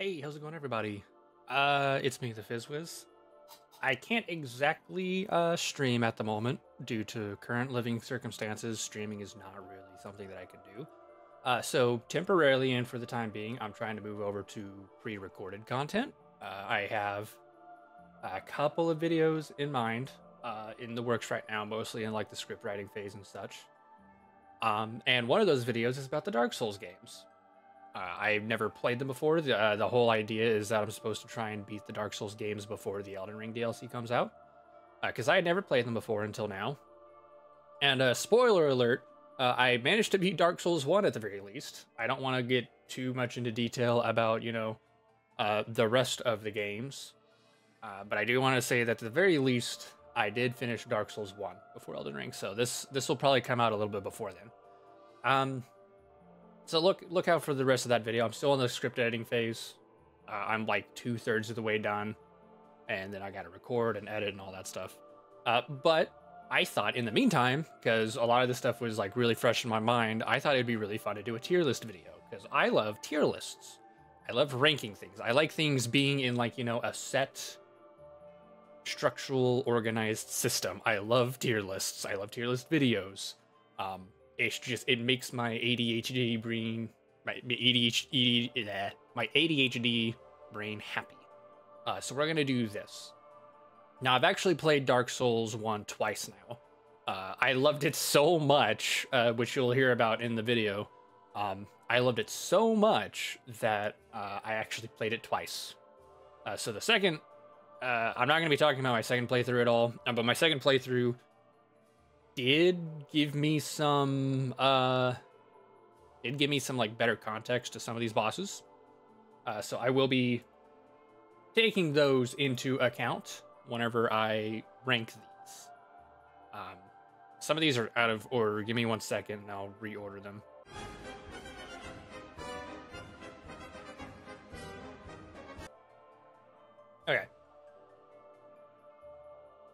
Hey, how's it going, everybody? It's me, the FizzWiz. I can't exactly stream at the moment due to current living circumstances. Streaming is not really something that I can do. So temporarily and for the time being, I'm trying to move over to pre-recorded content. I have a couple of videos in mind, in the works right now, mostly in like the script writing phase and such. And one of those videos is about the Dark Souls games. I've never played them before. The whole idea is that I'm supposed to try and beat the Dark Souls games before the Elden Ring DLC comes out. Because I had never played them before until now. And spoiler alert, I managed to beat Dark Souls 1 at the very least. I don't want to get too much into detail about, the rest of the games. But I do want to say that at the very least, I did finish Dark Souls 1 before Elden Ring. So this will probably come out a little bit before then. So look out for the rest of that video. I'm still in the script editing phase. I'm like 2/3 of the way done, and then I got to record and edit and all that stuff. But I thought in the meantime, because a lot of this stuff was like really fresh in my mind, I thought it'd be really fun to do a tier list video because I love tier lists. I love ranking things. I like things being in like, a set structural organized system. I love tier lists. I love tier list videos. It makes my ADHD brain, my ADHD brain happy. So we're gonna do this. Now I've actually played Dark Souls 1 twice now. I loved it so much, which you'll hear about in the video. I loved it so much that I actually played it twice. So the second, I'm not gonna be talking about my second playthrough at all, but my second playthrough did give me some like better context to some of these bosses. So I will be taking those into account whenever I rank these. Some of these are out of order. Give me 1 second and I'll reorder them. Okay.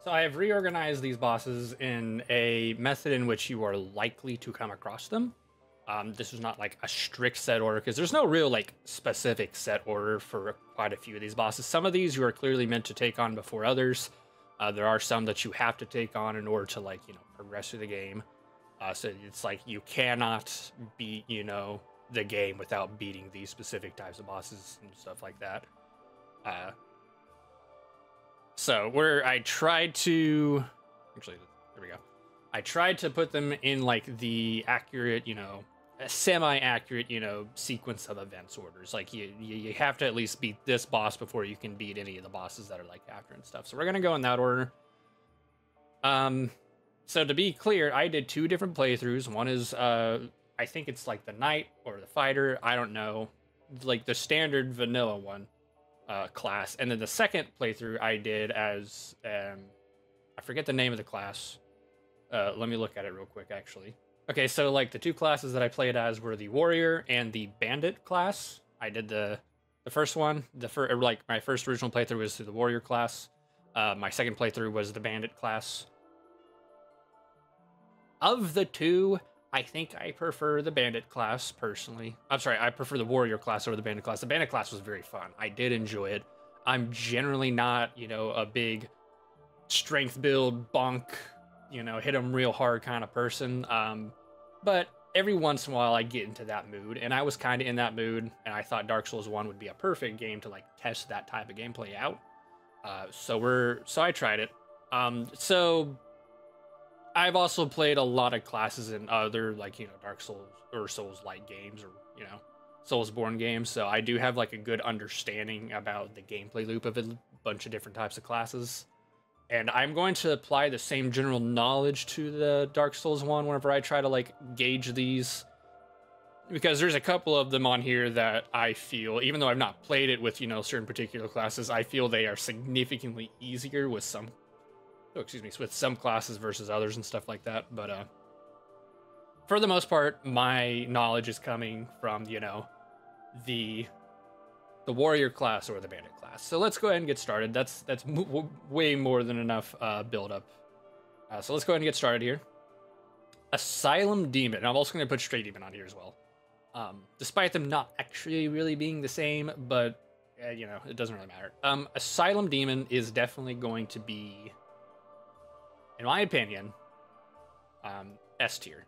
So I have reorganized these bosses in a method in which you are likely to come across them. This is not like a strict set order because there's no real like specific set order for quite a few of these bosses. Some of these you are clearly meant to take on before others. There are some that you have to take on in order to like, progress through the game. So it's like you cannot beat, the game without beating these specific types of bosses and stuff like that. So I tried to, actually, there we go. I tried to put them in like the accurate, a semi-accurate, sequence of events orders. Like you have to at least beat this boss before you can beat any of the bosses that are like after and stuff. So we're gonna go in that order. So to be clear, I did 2 different playthroughs. One is, I think it's like the knight or the fighter. I don't know, like the standard vanilla one. Class, and then the second playthrough I did as I forget the name of the class. Let me look at it real quick actually. Okay, so like the 2 classes that I played as were the warrior and the bandit class. I did the first one, like my first original playthrough was through the warrior class. My second playthrough was the bandit class. Of the 2, I think I prefer the bandit class personally. I'm sorry, I prefer the warrior class over the bandit class. The bandit class was very fun. I did enjoy it. I'm generally not, a big strength build, bonk, hit them real hard kind of person. But every once in a while I get into that mood, and I was kind of in that mood, and I thought Dark Souls 1 would be a perfect game to like test that type of gameplay out. So I tried it. So I've also played a lot of classes in other, like, Dark Souls or Souls-like games or, Soulsborne games. So I do have, like, a good understanding about the gameplay loop of a bunch of different types of classes. And I'm going to apply the same general knowledge to the Dark Souls one whenever I try to, like, gauge these. Because there's a couple of them on here that I feel, even though I've not played it with, certain particular classes, I feel they are significantly easier with some with some classes versus others and stuff like that. But for the most part, my knowledge is coming from, the warrior class or the bandit class. So let's go ahead and get started. That's way more than enough build up. So let's go ahead and get started here. Asylum Demon. I'm also going to put Stray Demon on here as well. Despite them not actually really being the same, but you know, it doesn't really matter. Asylum Demon is definitely going to be, in my opinion, S tier.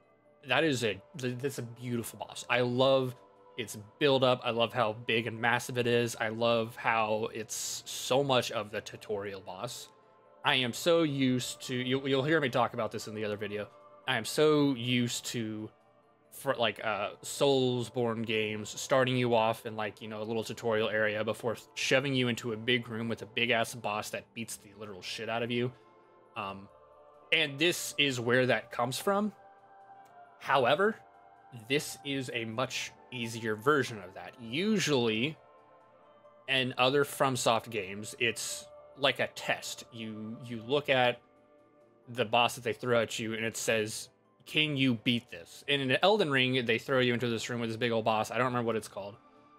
That's a beautiful boss. I love its build up. I love how big and massive it is. I love how it's so much of the tutorial boss. I am so used to, you'll hear me talk about this in the other video. I am so used to, for like Soulsborne games, starting you off in like, you know, a little tutorial area before shoving you into a big room with a big ass boss that beats the literal shit out of you. And this is where that comes from. However, this is a much easier version of that. Usually, in other FromSoft games, it's like a test. You look at the boss that they throw at you, and it says, can you beat this? And in Elden Ring, they throw you into this room with this big old boss. I don't remember what it's called.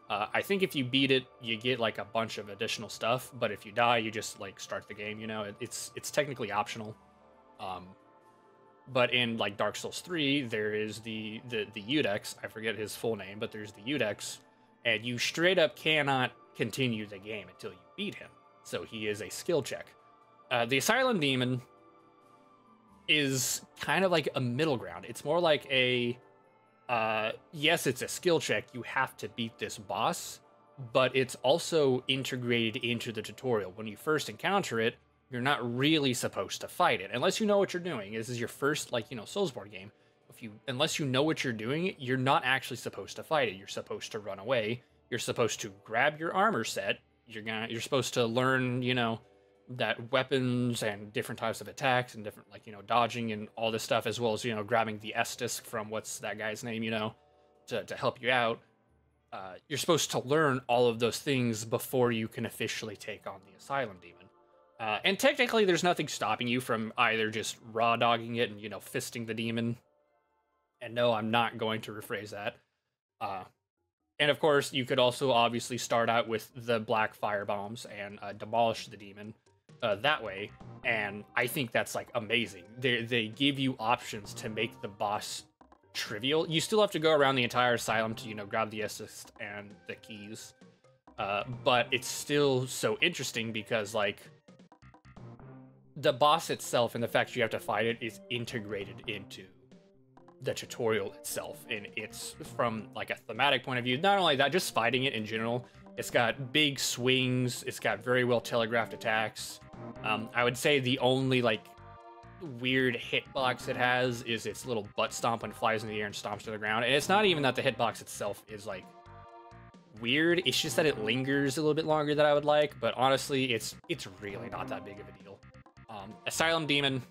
I think if you beat it, you get like a bunch of additional stuff. But if you die, you just like start the game. You know, it's technically optional. But in like Dark Souls 3, there is the Udex. I forget his full name, but there's the Udex, and you straight up cannot continue the game until you beat him. So he is a skill check. The Asylum Demon is kind of like a middle ground. It's more like a, yes, it's a skill check. You have to beat this boss, but it's also integrated into the tutorial. When you first encounter it, you're not really supposed to fight it unless you know what you're doing. This is your first, like, you know, Soulsborne game. Unless you know what you're doing, you're not actually supposed to fight it. You're supposed to run away. You're supposed to grab your armor set. You're supposed to learn, you know, that weapons and different types of attacks and different, like, you know, dodging and all this stuff, as well as, you know, grabbing the S disc from what's that guy's name, you know, to help you out. You're supposed to learn all of those things before you can officially take on the Asylum Demon. And technically, there's nothing stopping you from either just raw dogging it and, you know, fisting the demon. And no, I'm not going to rephrase that. And of course, you could also obviously start out with the black fire bombs and demolish the demon that way. And I think that's like amazing. They give you options to make the boss trivial. You still have to go around the entire asylum to, you know, grab the assist and the keys. But it's still so interesting because, like, the boss itself and the fact you have to fight it is integrated into the tutorial itself, and it's from like a thematic point of view. Not only that, just fighting it in general, it's got big swings, it's got very well telegraphed attacks. I would say the only like weird hitbox it has is its little butt stomp when it flies in the air and stomps to the ground. And it's not even that the hitbox itself is like weird, it's just that it lingers a little bit longer than I would like. But honestly, it's really not that big of a deal. Asylum Demon,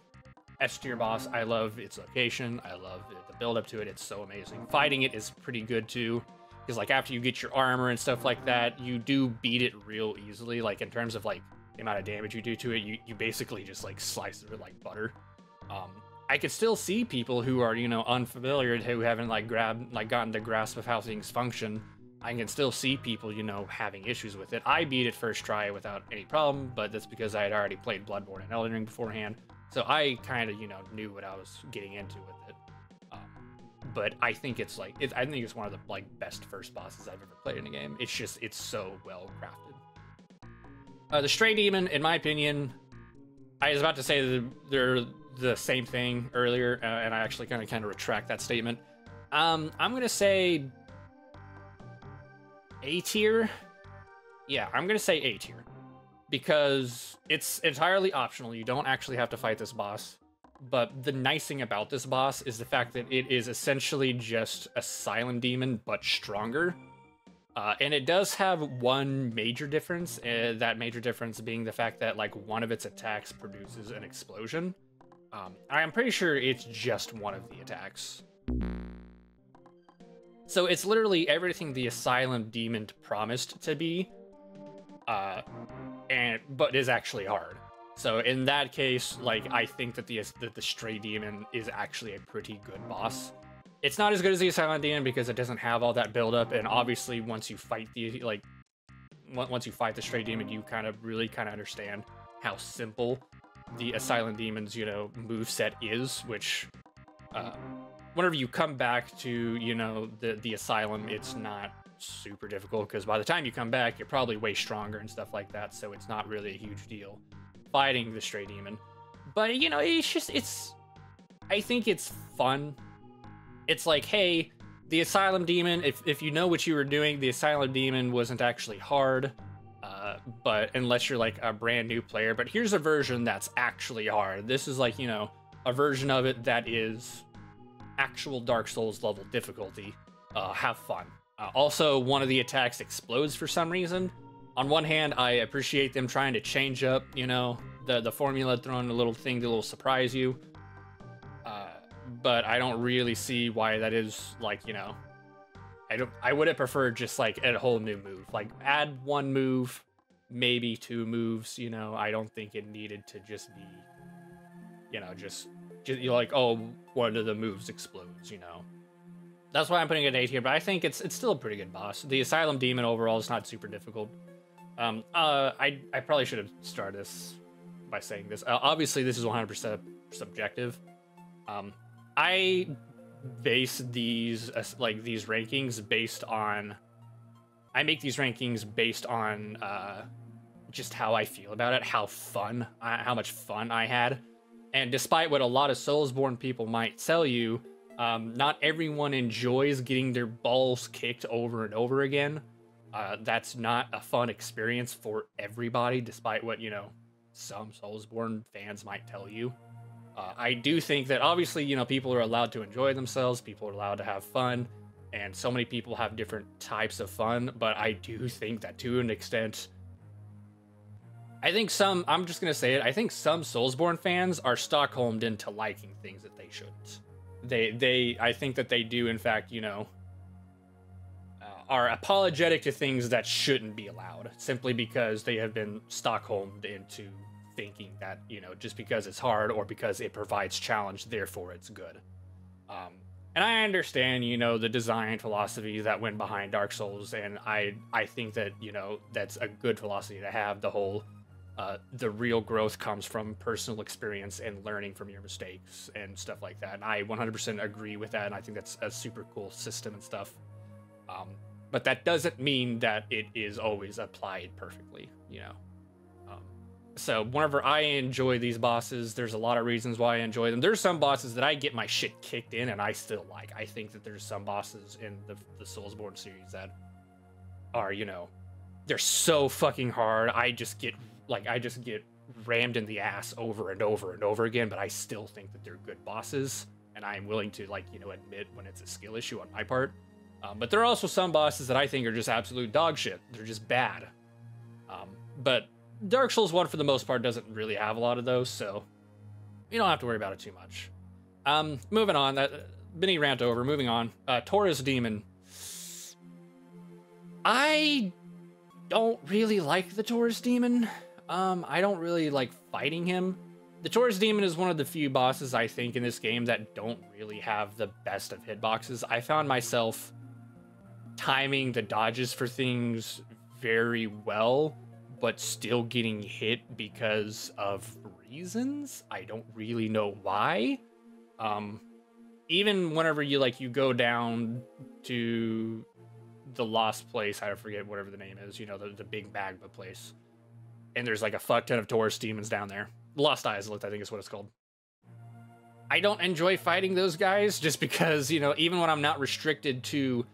S tier boss. I love its location. I love the build up to it. It's so amazing. Fighting it is pretty good too, because like after you get your armor and stuff like that, you do beat it real easily. Like in terms of like the amount of damage you do to it, you basically just like slice it like butter. I could still see people who are, you know, unfamiliar, who haven't like gotten the grasp of how things function. I can still see people, you know, having issues with it. I beat it first try without any problem, but that's because I had already played Bloodborne and Elden Ring beforehand. So I kind of, you know, knew what I was getting into with it. But I think it's like, I think it's one of the like best first bosses I've ever played in a game. It's just, it's so well crafted. The Stray Demon, in my opinion, I was about to say that they're the same thing earlier, and I actually kind of retract that statement. I'm gonna say A tier. Yeah, I'm gonna say A tier, because it's entirely optional. You don't actually have to fight this boss. But the nice thing about this boss is the fact that it is essentially just a silent demon, but stronger. And it does have one major difference, that major difference being the fact that like one of its attacks produces an explosion. I'm pretty sure it's just one of the attacks. So it's literally everything the Asylum Demon promised to be, but is actually hard. So in that case, like, I think that the Stray Demon is actually a pretty good boss. It's not as good as the Asylum Demon because it doesn't have all that buildup, and obviously once you fight once you fight the Stray Demon, you really understand how simple the Asylum Demon's, you know, moveset is, which whenever you come back to, you know, the Asylum, it's not super difficult because by the time you come back, you're probably way stronger and stuff like that. So it's not really a huge deal fighting the stray demon. But you know, I think it's fun. It's like, hey, the asylum demon, if you know what you were doing, the asylum demon wasn't actually hard. But unless you're like a brand new player, but here's a version that's actually hard. This is like, you know, a version of it that is actual Dark Souls level difficulty. Have fun. Also, one of the attacks explodes for some reason. On one hand, I appreciate them trying to change up, you know, the formula, throwing a little thing to surprise you. But I don't really see why that is, like, you know, I would have preferred just like a whole new move, like add one move, maybe two moves, you know. I don't think it needed to just be, you know, just you're like, oh, one of the moves explodes, you know. That's why I'm putting it at 8 here, but I think it's still a pretty good boss. The Asylum Demon overall is not super difficult. I probably should have started this by saying this. Obviously, this is 100% subjective. I base these these rankings based on. I make these rankings based on just how I feel about it, how much fun I had, and despite what a lot of Soulsborne people might tell you, not everyone enjoys getting their balls kicked over and over again. That's not a fun experience for everybody, despite what, you know, some Soulsborne fans might tell you. I do think that obviously, you know, people are allowed to enjoy themselves, people are allowed to have fun, and so many people have different types of fun, but I do think that to an extent, I'm just going to say it, I think some Soulsborne fans are Stockholmed into liking things that they shouldn't. I think that they do, in fact, you know, are apologetic to things that shouldn't be allowed, simply because they have been Stockholmed into thinking that, you know, just because it's hard or because it provides challenge, therefore it's good. And I understand, you know, the design philosophy that went behind Dark Souls, and I think that, you know, that's a good philosophy to have. The whole, the real growth comes from personal experience and learning from your mistakes and stuff like that. And I 100% agree with that, and I think that's a super cool system and stuff. But that doesn't mean that it is always applied perfectly, you know. So whenever I enjoy these bosses, there's a lot of reasons why I enjoy them. There's some bosses that I get my shit kicked in and I still like. I think that there's some bosses in the Soulsborne series that are, you know, they're so fucking hard. I just get rammed in the ass over and over and over again, but I still think that they're good bosses, and I'm willing to, like, you know, admit when it's a skill issue on my part. But there are also some bosses that I think are just absolute dog shit. They're just bad. But Dark Souls 1, for the most part, doesn't really have a lot of those, so you don't have to worry about it too much. Moving on, that mini rant over, moving on. Taurus Demon. I don't really like the Taurus Demon. I don't really like fighting him. The Taurus Demon is one of the few bosses, I think, in this game that don't really have the best of hitboxes. I found myself timing the dodges for things very well, but still getting hit because of reasons. I don't really know why. Even whenever you go down to the lost place, I forget whatever the name is, you know, the big Magma place, and there's like a fuck ton of Taurus demons down there. Lost Islet, I think is what it's called. I don't enjoy fighting those guys just because, you know, even when I'm not restricted to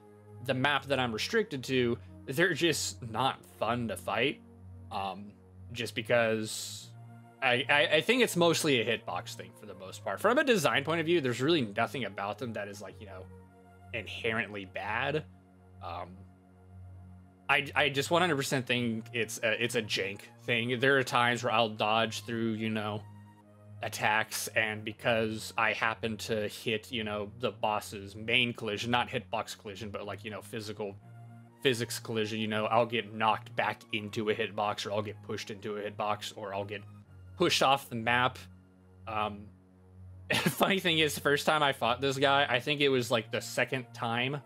the map that I'm restricted to, they're just not fun to fight. Just because I think it's mostly a hitbox thing for the most part. From a design point of view, there's really nothing about them that is, like, you know, inherently bad. I just 100% think it's a jank thing. There are times where I'll dodge through, you know, attacks, and because I happen to hit, you know, the boss's main collision, not hitbox collision, but, like, you know, physics collision, you know, I'll get knocked back into a hitbox, or I'll get pushed into a hitbox, or I'll get pushed off the map. Funny thing is, the first time I fought this guy, I think it was like the second or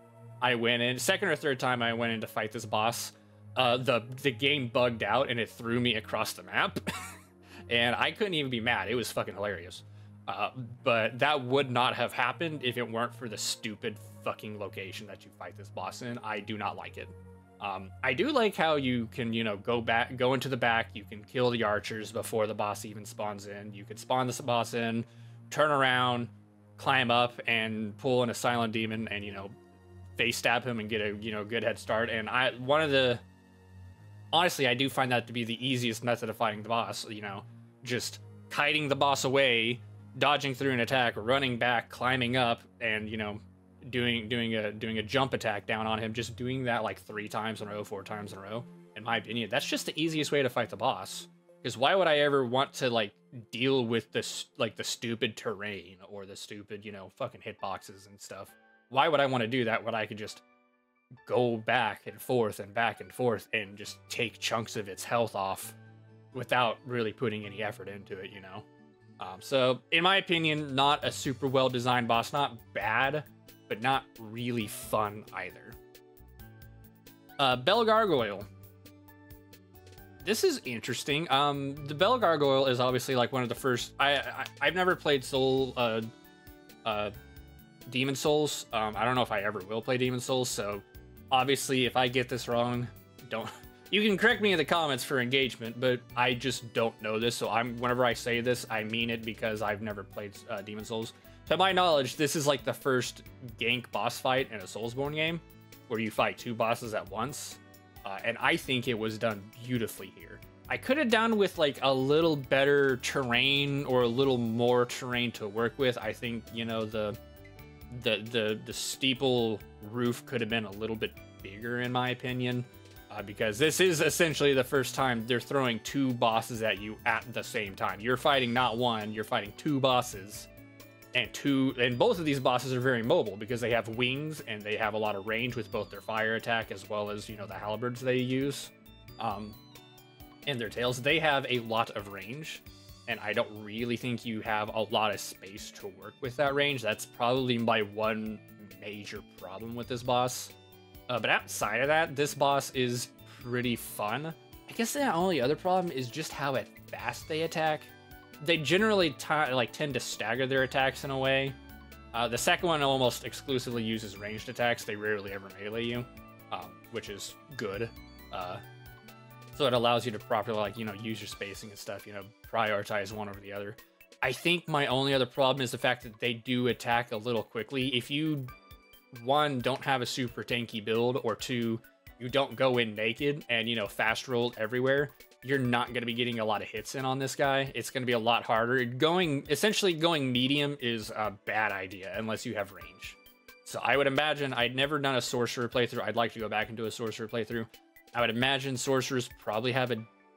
third time I went in to fight this boss, the game bugged out and it threw me across the map. And I couldn't even be mad. It was fucking hilarious. But that would not have happened if it weren't for the stupid fucking location that you fight this boss in. I do not like it. I do like how you can, you know, go into the back, you can kill the archers before the boss even spawns in. You could spawn this boss in, turn around, climb up, and pull in a silent demon and, you know, face stab him and get a, you know, good head start. And honestly, I do find that to be the easiest method of fighting the boss, you know, just kiting the boss away, dodging through an attack, running back, climbing up, and, you know, doing a jump attack down on him, just doing that like 3 times in a row, 4 times in a row. In my opinion, that's just the easiest way to fight the boss. Because why would I ever want to like deal with this, like the stupid terrain or the stupid, you know, fucking hitboxes and stuff? Why would I want to do that when I could just go back and forth and just take chunks of its health off without really putting any effort into it, you know? So in my opinion, not a super well designed boss, not bad, but not really fun either. Bell Gargoyle. This is interesting. The Bell Gargoyle is obviously like one of the first. I've never played Demon Souls. I don't know if I ever will play Demon Souls. So obviously, if I get this wrong, don't. You can correct me in the comments for engagement, but I just don't know this. So whenever I say this, I mean it because I've never played Demon Souls. To my knowledge, this is like the first gank boss fight in a Soulsborne game where you fight 2 bosses at once. And I think it was done beautifully here. I could have done with like a little better terrain or a little more terrain to work with. I think, you know, the steeple roof could have been a little bit bigger in my opinion. Because this is essentially the first time they're throwing 2 bosses at you at the same time. You're fighting not one, you're fighting 2 bosses. And both of these bosses are very mobile because they have wings and they have a lot of range with both their fire attack as well as, you know, the halberds they use. And their tails. They have a lot of range. And I don't really think you have a lot of space to work with that range. That's probably my one major problem with this boss. But outside of that, this boss is pretty fun. I guess the only other problem is just how fast they attack. They generally tend to stagger their attacks in a way. The second one almost exclusively uses ranged attacks. They rarely ever melee you, which is good. So it allows you to properly, like, you know, use your spacing and stuff, you know, prioritize one over the other. I think my only other problem is the fact that they do attack a little quickly. If you, 1, don't have a super tanky build, or 2, you don't go in naked and, you know, fast roll everywhere, you're not going to be getting a lot of hits in on this guy. It's going to be a lot harder. Essentially going medium is a bad idea unless you have range. So I would imagine, I'd never done a sorcerer playthrough. I'd like to go back and do a sorcerer playthrough. I would imagine sorcerers probably have a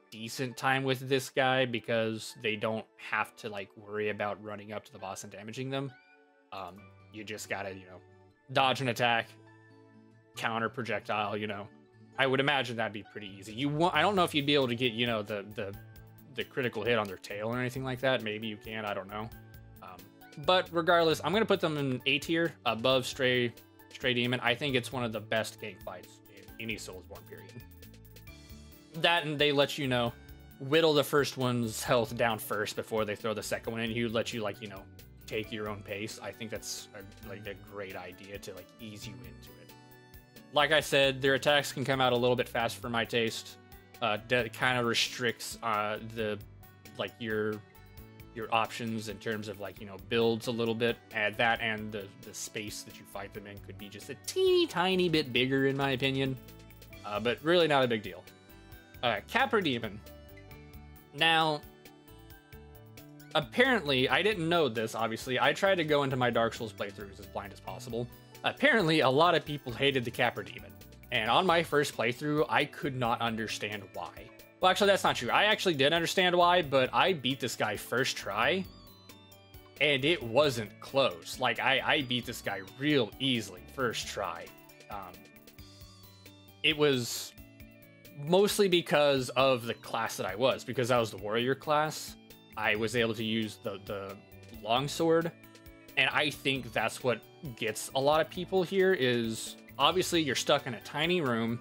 decent time with this guy because they don't have to like worry about running up to the boss and damaging them. You just gotta, you know, dodge an attack, counter projectile, you know. I would imagine that'd be pretty easy. I don't know if you'd be able to get, you know, the critical hit on their tail or anything like that. Maybe you can, I don't know. But regardless, I'm gonna put them in A tier above Stray Demon. I think it's one of the best gank fights in any Soulsborne period. That, and they let you know, whittle the first one's health down first before they throw the second one in. You let you, like, you know, take your own pace. I think that's like a great idea to like ease you into it. Like I said, their attacks can come out a little bit fast for my taste. That kind of restricts your options in terms of, like, you know, builds a little bit. And that and the space that you fight them in could be just a teeny tiny bit bigger in my opinion. But really not a big deal. Capra Demon. Now, apparently, I didn't know this, obviously. I tried to go into my Dark Souls playthroughs as blind as possible. Apparently, a lot of people hated the Capra Demon. And on my first playthrough, I could not understand why. Well, actually, that's not true. I actually did understand why, but I beat this guy first try. And it wasn't close. Like, I beat this guy real easily first try. It was mostly because of the class that I was. Because I was the warrior class, I was able to use the longsword. And I think that's what gets a lot of people here is, obviously, you're stuck in a tiny room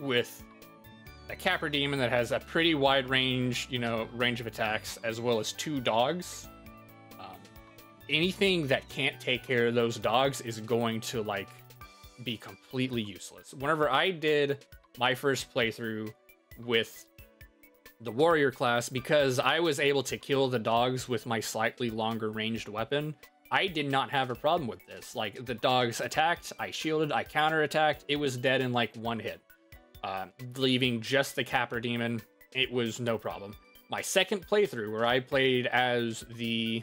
with a Capra Demon that has a pretty wide range, you know, range of attacks, as well as 2 dogs. anything that can't take care of those dogs is going to like be completely useless. Whenever I did my first playthrough with the warrior class, because I was able to kill the dogs with my slightly longer ranged weapon, I did not have a problem with this. Like, the dogs attacked, I shielded, I counterattacked, it was dead in like one hit. Leaving just the Capra Demon, it was no problem. My second playthrough, where I played as the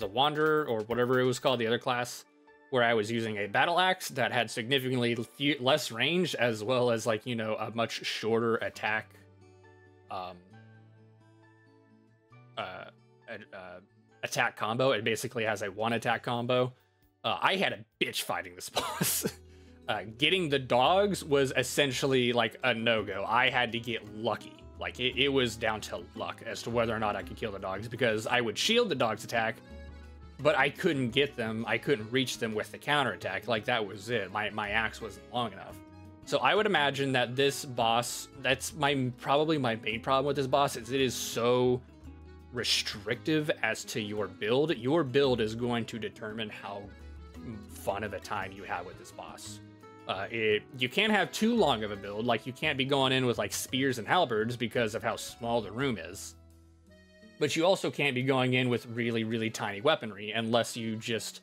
Wanderer, or whatever it was called, the other class, where I was using a battle axe that had significantly less range, as well as, like, you know, a much shorter attack attack combo. It basically has a one attack combo. I had a bitch fighting this boss. Getting the dogs was essentially like a no-go. I had to get lucky. Like, it was down to luck as to whether or not I could kill the dogs, because I would shield the dog's attack, but I couldn't get them. I couldn't reach them with the counterattack. Like, that was it. My axe wasn't long enough. So I would imagine that this boss, that's probably my main problem with this boss, is it is so restrictive as to your build. Your build is going to determine how fun of a time you have with this boss. You can't have too long of a build. Like, you can't be going in with like spears and halberds because of how small the room is. But you also can't be going in with really, really tiny weaponry unless you just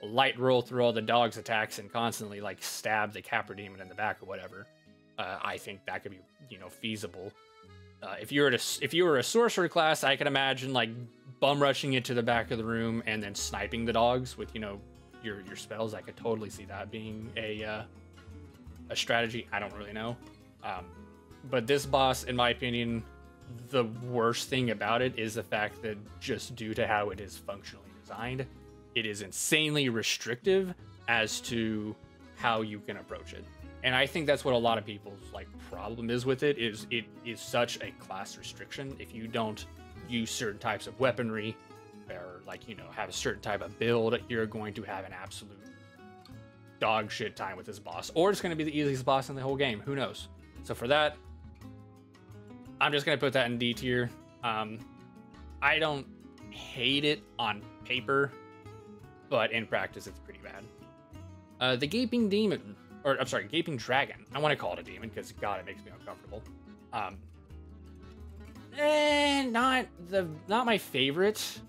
light roll through all the dog's attacks and constantly like stab the Capra Demon in the back or whatever. I think that could be, you know, feasible. If you were a sorcerer class, I can imagine like bum rushing it to the back of the room and then sniping the dogs with, you know, your spells. I could totally see that being a strategy. I don't really know. But this boss, in my opinion, the worst thing about it is the fact that just due to how it is functionally designed, it is insanely restrictive as to how you can approach it. And I think that's what a lot of people's like problem is with it is such a class restriction. If you don't use certain types of weaponry or, like, you know, have a certain type of build, you're going to have an absolute dog shit time with this boss, or it's going to be the easiest boss in the whole game. Who knows? So for that, I'm just going to put that in D tier. I don't hate it on paper, but in practice, it's pretty bad. The Gaping Demon, or I'm sorry, Gaping Dragon. I want to call it a demon because, God, it makes me uncomfortable. Not my favorite.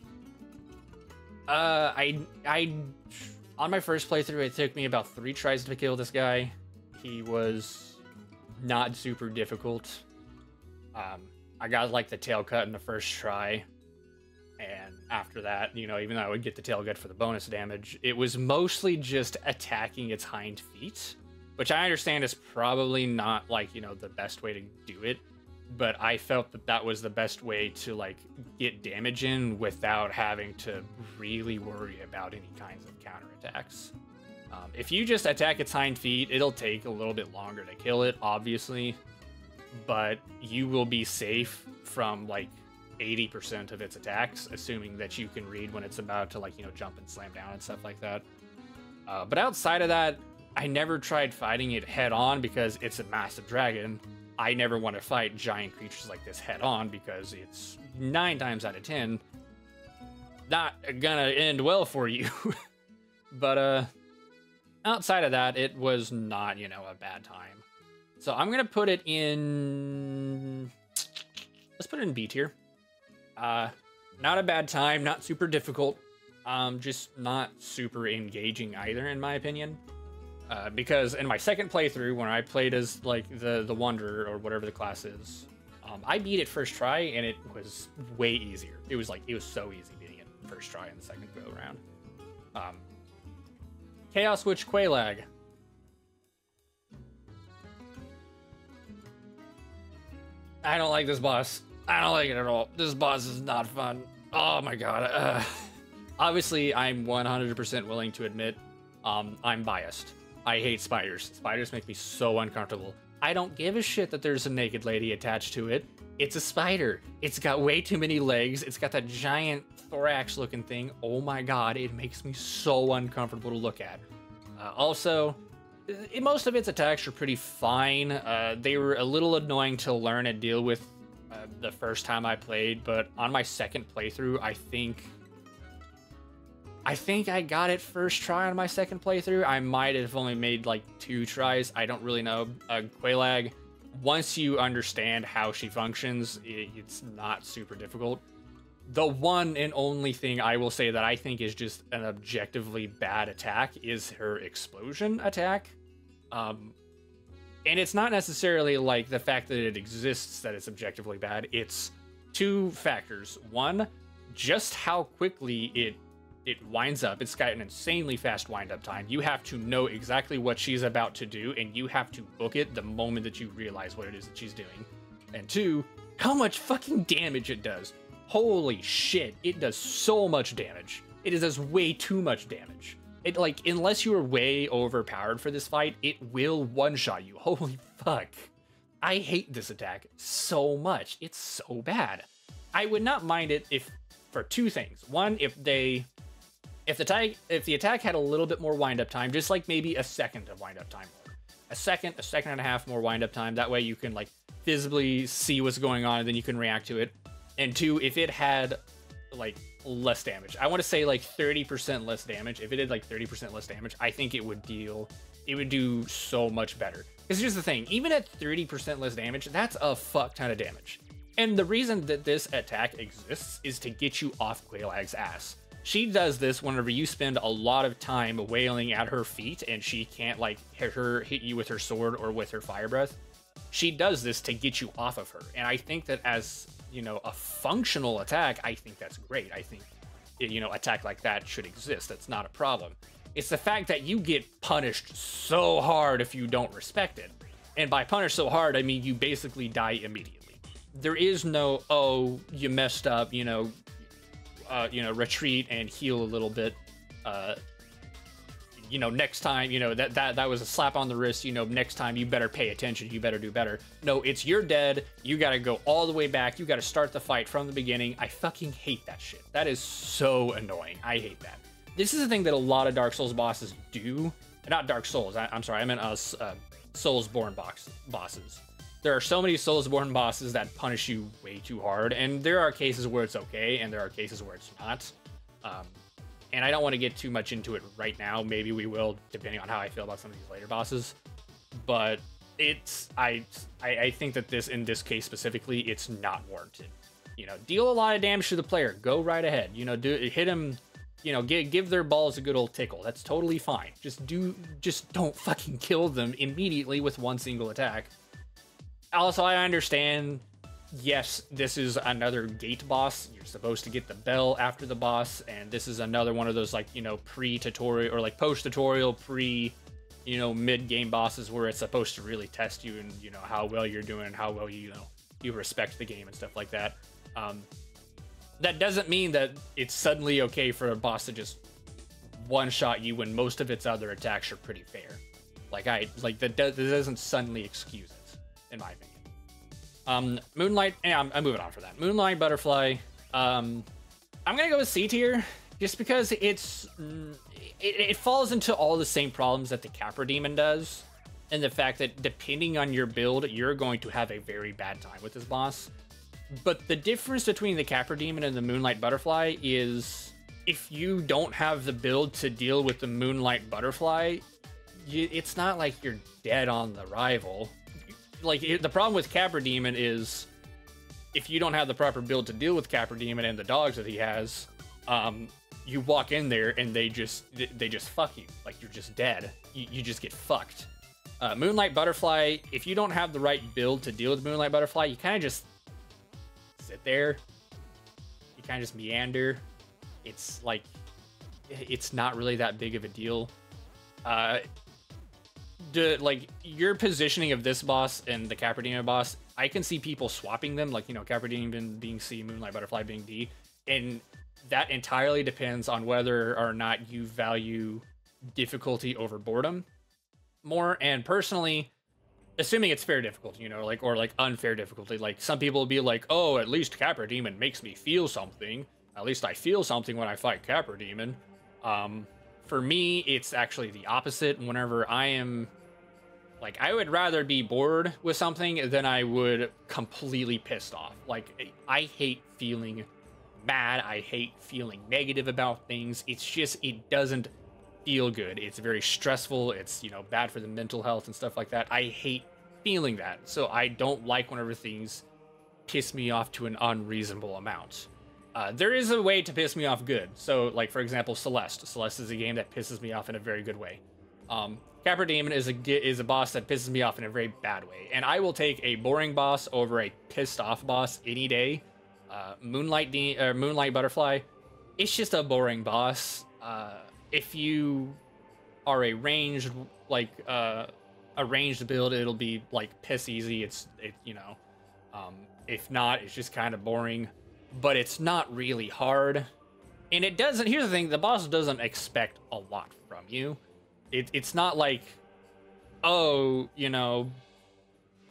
On my first playthrough, it took me about 3 tries to kill this guy. He was not super difficult. I got like the tail cut in the first try, and after that, you know, even though I would get the tail cut for the bonus damage, it was mostly just attacking its hind feet, which I understand is probably not, like, you know, the best way to do it, but I felt that that was the best way to like get damage in without having to really worry about any kinds of counterattacks. If you just attack its hind feet, it'll take a little bit longer to kill it, obviously, but you will be safe from like 80% of its attacks, assuming that you can read when it's about to, like, you know, jump and slam down and stuff like that. But outside of that, I never tried fighting it head on because it's a massive dragon. I never want to fight giant creatures like this head on because it's 9 times out of 10 not gonna end well for you. But outside of that, it was not, you know, a bad time. So I'm gonna put it in, let's put it in B tier. Not a bad time, not super difficult, just not super engaging either, in my opinion. Because in my second playthrough, when I played as like the Wanderer or whatever the class is, I beat it first try and it was way easier. It was so easy beating it first try in the second go around. Chaos Witch Quelaag. I don't like this boss. I don't like it at all. This boss is not fun. Oh my god. Obviously, I'm 100% willing to admit I'm biased. I hate spiders. Spiders make me so uncomfortable. I don't give a shit that there's a naked lady attached to it. It's a spider. It's got way too many legs. It's got that giant thorax looking thing. Oh my god, it makes me so uncomfortable to look at. Also, most of its attacks are pretty fine. They were a little annoying to learn and deal with the first time I played, but on my second playthrough, I think I think I got it first try on my second playthrough. I might have only made like 2 tries. I don't really know. Quelaag, once you understand how she functions, it's not super difficult. The one and only thing I will say that I think is just an objectively bad attack is her explosion attack. And it's not necessarily like the fact that it exists that it's objectively bad. It's 2 factors. One, just how quickly it winds up. It's got an insanely fast wind-up time. You have to know exactly what she's about to do, and you have to book it the moment that you realize what it is that she's doing. And 2, how much fucking damage it does. Holy shit, it does so much damage. It does way too much damage. It, like, unless you are way overpowered for this fight, it will one-shot you. Holy fuck. I hate this attack so much. It's so bad. I would not mind it if, for 2 things. One, if the attack had a little bit more wind-up time, just like maybe a second of wind-up time more. A second and a half more wind-up time. That way you can, like, visibly see what's going on and then you can react to it. And 2, if it had, like, less damage. I want to say, like, 30% less damage. If it did, like, 30% less damage, I think it would do so much better. Because here's the thing, even at 30% less damage, that's a fuck ton of damage. And the reason that this attack exists is to get you off Quelaag's ass. She does this whenever you spend a lot of time wailing at her feet and she can't, like, hit you with her sword or with her fire breath. She does this to get you off of her. And I think that as, you know, a functional attack, I think that's great. I think, you know, attack like that should exist. That's not a problem. It's the fact that you get punished so hard if you don't respect it. And by punish so hard, I mean you basically die immediately. There is no, oh, you messed up, you know, retreat and heal a little bit. You know, next time, you know, that was a slap on the wrist. You know, next time you better pay attention. You better do better. No, it's you're dead. You got to go all the way back. You got to start the fight from the beginning. I fucking hate that shit. That is so annoying. I hate that. This is the thing that a lot of Dark Souls bosses do. Not Dark Souls. I'm sorry. I meant Soulsborne bosses. There are so many Soulsborne bosses that punish you way too hard, and there are cases where it's okay, and there are cases where it's not. And I don't want to get too much into it right now. Maybe we will, depending on how I feel about some of these later bosses. But it's I think that in this case specifically, it's not warranted. You know, deal a lot of damage to the player. Go right ahead. You know, hit him. You know, give their balls a good old tickle. That's totally fine. Just don't fucking kill them immediately with one single attack. Also, I understand, yes, this is another gate boss. You're supposed to get the bell after the boss, and this is another one of those, like, you know, pre-tutorial or like post-tutorial, you know, mid-game bosses where it's supposed to really test you and, you know, how well you're doing, how well you respect the game and stuff like that. That doesn't mean that it's suddenly okay for a boss to just one-shot you when most of its other attacks are pretty fair. That doesn't suddenly excuse it, in my opinion. Moonlight, yeah, I'm moving on for that. Moonlight Butterfly, I'm gonna go with C tier, just because it falls into all the same problems that the Capra Demon does, and the fact that depending on your build, you're going to have a very bad time with this boss. But the difference between the Capra Demon and the Moonlight Butterfly is, if you don't have the build to deal with the Moonlight Butterfly, it's not like you're dead on the rival. Like, the problem with Capra Demon is, if you don't have the proper build to deal with Capra Demon and the dogs that he has, you walk in there and they just fuck you. Like, you're just dead. You just get fucked. Moonlight Butterfly, if you don't have the right build to deal with Moonlight Butterfly, you kind of just sit there. You kind of just meander. It's like, it's not really that big of a deal. Like, your positioning of this boss and the Capra Demon boss, I can see people swapping them, like, you know, Capra Demon being C, Moonlight Butterfly being D, and that entirely depends on whether or not you value difficulty over boredom more. And personally, assuming it's fair difficulty, you know, like, or like unfair difficulty, like, some people will be like, oh, at least Capra Demon makes me feel something. At least I feel something when I fight Capra Demon. For me, it's actually the opposite. Whenever I am, like, I would rather be bored with something than I would completely pissed off. Like, I hate feeling mad. I hate feeling negative about things. It's just, it doesn't feel good. It's very stressful. It's, you know, bad for the mental health and stuff like that. I hate feeling that. So I don't like whenever things piss me off to an unreasonable amount. There is a way to piss me off good. So, like, for example, Celeste. Celeste is a game that pisses me off in a very good way. Capra Demon is a boss that pisses me off in a very bad way. And I will take a boring boss over a pissed off boss any day. Moonlight Butterfly, it's just a boring boss. If you are a ranged, like, a ranged build, it'll be, like, piss easy. You know, if not, it's just kind of boring. But it's not really hard. And it doesn't, here's the thing, the boss doesn't expect a lot from you. It's not like, oh, you know,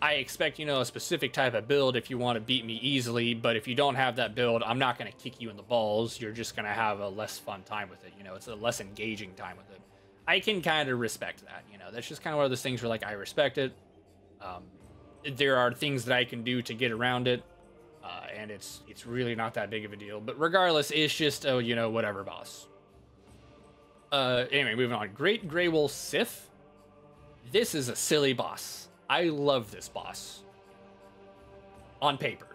I expect, you know, a specific type of build if you want to beat me easily, but if you don't have that build, I'm not going to kick you in the balls. You're just going to have a less fun time with it. You know, it's a less engaging time with it. I can kind of respect that, you know. That's just kind of one of those things where, like, I respect it. There are things that I can do to get around it. And it's really not that big of a deal. But regardless, it's just, oh, you know, whatever, boss. Anyway, moving on. Great Grey Wolf Sif. This is a silly boss. I love this boss. On paper.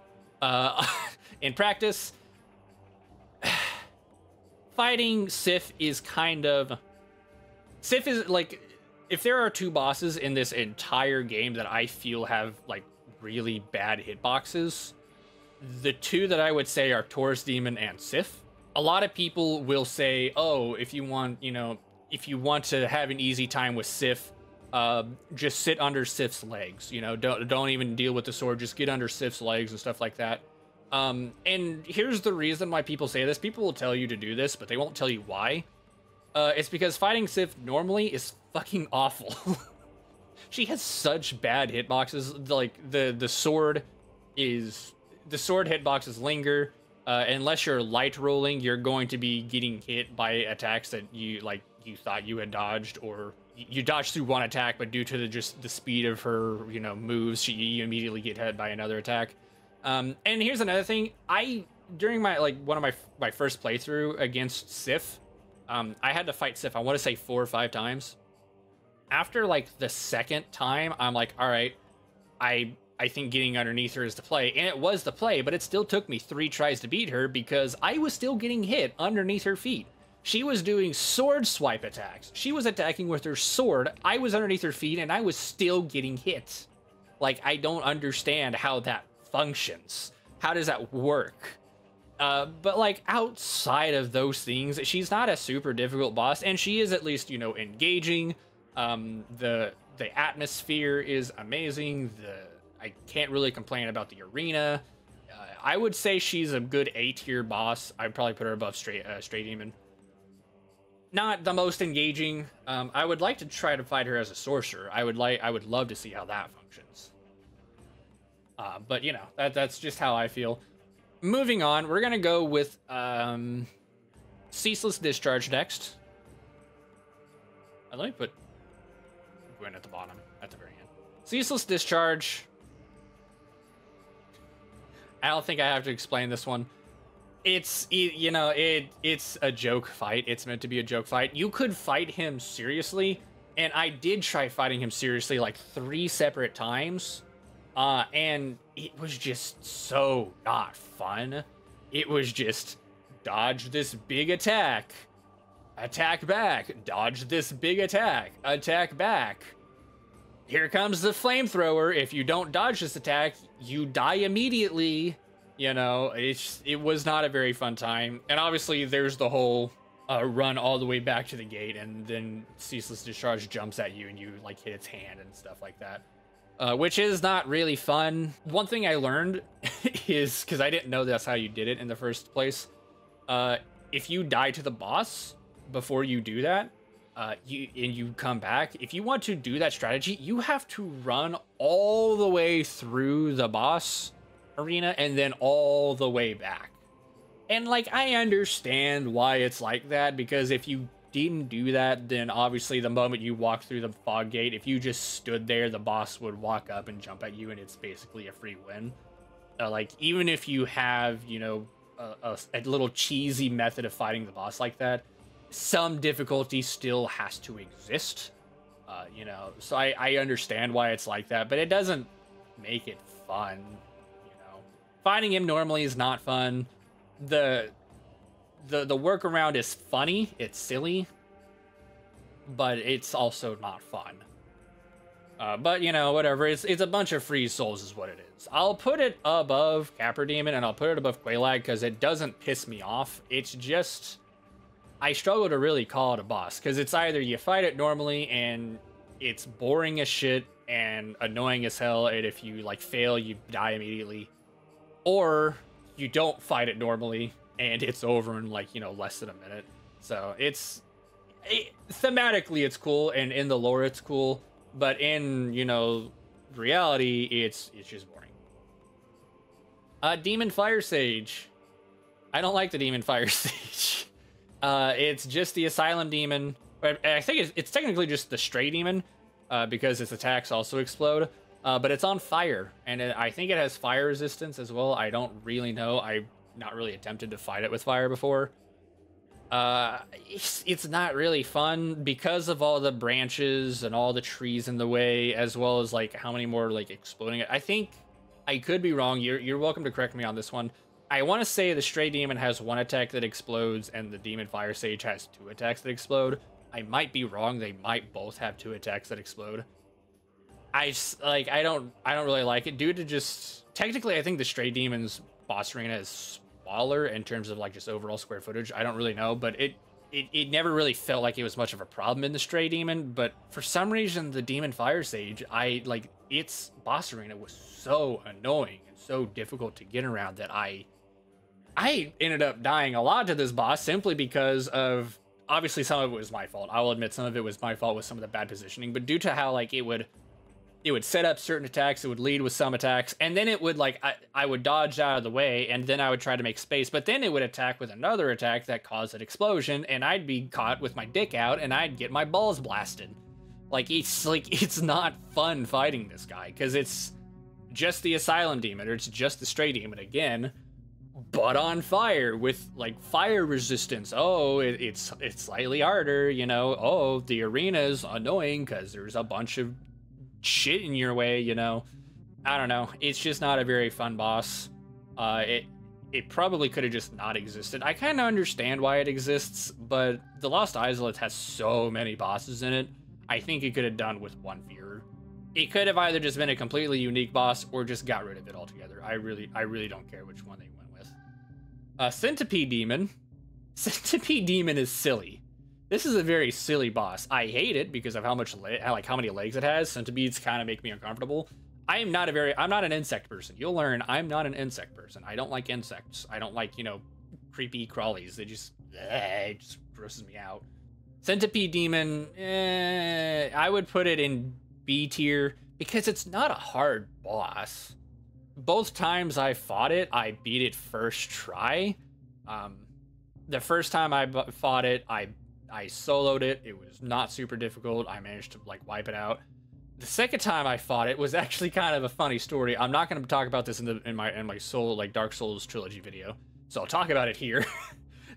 In practice, fighting Sif is kind of... Sif is, like... If there are two bosses in this entire game that I feel have, like, really bad hitboxes... The two that I would say are Taurus Demon and Sif. A lot of people will say, oh, if you want, you know, if you want to have an easy time with Sif, just sit under Sif's legs. You know, don't even deal with the sword. Just get under Sif's legs and stuff like that. And here's the reason why people say this. People will tell you to do this, but they won't tell you why. It's because fighting Sif normally is fucking awful. She has such bad hitboxes. Like, the sword is... The sword hitboxes linger. Unless you're light rolling, you're going to be getting hit by attacks that you thought you had dodged, or you dodged through one attack, but due to the speed of her, you know, moves, you immediately get hit by another attack. And here's another thing. During my, like, one of my first playthrough against Sif, I had to fight Sif, I want to say 4 or 5 times. After, like, the second time, I'm like, all right, I think getting underneath her is the play. And it was the play, but it still took me 3 tries to beat her because I was still getting hit underneath her feet. She was doing sword swipe attacks. She was attacking with her sword. I was underneath her feet, and I was still getting hit. Like, I don't understand how that functions. How does that work? But, like, outside of those things, she's not a super difficult boss, and she is at least, you know, engaging. The atmosphere is amazing. I can't really complain about the arena. I would say she's a good A-tier boss. I'd probably put her above Stray Demon. Not the most engaging. I would like to try to fight her as a sorcerer. I would love to see how that functions. But you know, that's just how I feel. Moving on, we're gonna go with Ceaseless Discharge next. Let me put Gwen at the bottom, at the very end. Ceaseless Discharge. I don't think I have to explain this one. It's a joke fight. It's meant to be a joke fight. You could fight him seriously, and I did try fighting him seriously like 3 separate times, and it was just so not fun. It was just dodge this big attack, attack back, dodge this big attack, attack back. Here comes the flamethrower. If you don't dodge this attack, you die immediately. You know, it was not a very fun time. And obviously, there's the whole run all the way back to the gate, and then Ceaseless Discharge jumps at you, and you, like, hit its hand and stuff like that. Which is not really fun. One thing I learned is, because I didn't know that's how you did it in the first place, if you die to the boss before you do that, you come back, if you want to do that strategy, you have to run all the way through the boss arena and then all the way back. And, like, I understand why it's like that, because if you didn't do that, then obviously the moment you walk through the fog gate, if you just stood there, the boss would walk up and jump at you, and it's basically a free win. Like, even if you have, you know, a little cheesy method of fighting the boss like that, some difficulty still has to exist. You know, so I understand why it's like that, but it doesn't make it fun. You know, fighting him normally is not fun. The workaround is funny, it's silly, but it's also not fun. But you know, whatever. It's a bunch of free souls is what it is. I'll put it above Capra Demon and I'll put it above Quelaag because it doesn't piss me off. It's just I struggle to really call it a boss because it's either you fight it normally and it's boring as shit and annoying as hell, and if you like fail, you die immediately, or you don't fight it normally and it's over in like, you know, less than a minute. So thematically it's cool and in the lore it's cool. But in, you know, reality, it's just boring. Demon Fire Sage. I don't like the Demon Fire Sage. It's just the Asylum Demon. I think it's technically just the Stray Demon, because its attacks also explode. But it's on fire, and I think it has fire resistance as well. I don't really know. I've not really attempted to fight it with fire before. It's not really fun because of all the branches and all the trees in the way, as well as like how many more like exploding. I think I could be wrong. You're welcome to correct me on this one. I want to say the Stray Demon has one attack that explodes and the Demon Fire Sage has 2 attacks that explode. I might be wrong. They might both have 2 attacks that explode. I don't really like it due to just technically I think the Stray Demon's boss arena is smaller in terms of like just overall square footage. I don't really know, but it never really felt like it was much of a problem in the Stray Demon. But for some reason, the Demon Fire Sage, its boss arena was so annoying and so difficult to get around that I ended up dying a lot to this boss simply because of, obviously some of it was my fault. I will admit some of it was my fault with some of the bad positioning, but due to how like it would set up certain attacks, it would lead with some attacks, and then it would like I would dodge out of the way, and then I would try to make space, but then it would attack with another attack that caused an explosion, and I'd be caught with my dick out, and I'd get my balls blasted. It's not fun fighting this guy because it's just the Asylum Demon, or it's just the Stray Demon again, but on fire with like fire resistance. Oh, it's slightly harder, you know. Oh, the arena's annoying because there's a bunch of shit in your way, you know. I don't know. It's just not a very fun boss. It probably could have just not existed. I kind of understand why it exists, but the Lost Isolate has so many bosses in it. I think it could have done with one fewer. It could have either just been a completely unique boss or just got rid of it altogether. I really don't care which one they went with. Centipede Demon. Centipede Demon is silly. This is a very silly boss. I hate it because of how many legs it has. Centipedes kind of make me uncomfortable. I'm not an insect person. You'll learn I'm not an insect person. I don't like insects. I don't like, you know, creepy crawlies. It just grosses me out. Centipede Demon, I would put it in B tier because it's not a hard boss. Both times I fought it, I beat it first try. The first time I fought it, I soloed it. It was not super difficult. I managed to like wipe it out. The second time I fought it was actually kind of a funny story. I'm not going to talk about this in my Soul, like Dark Souls trilogy video, so I'll talk about it here.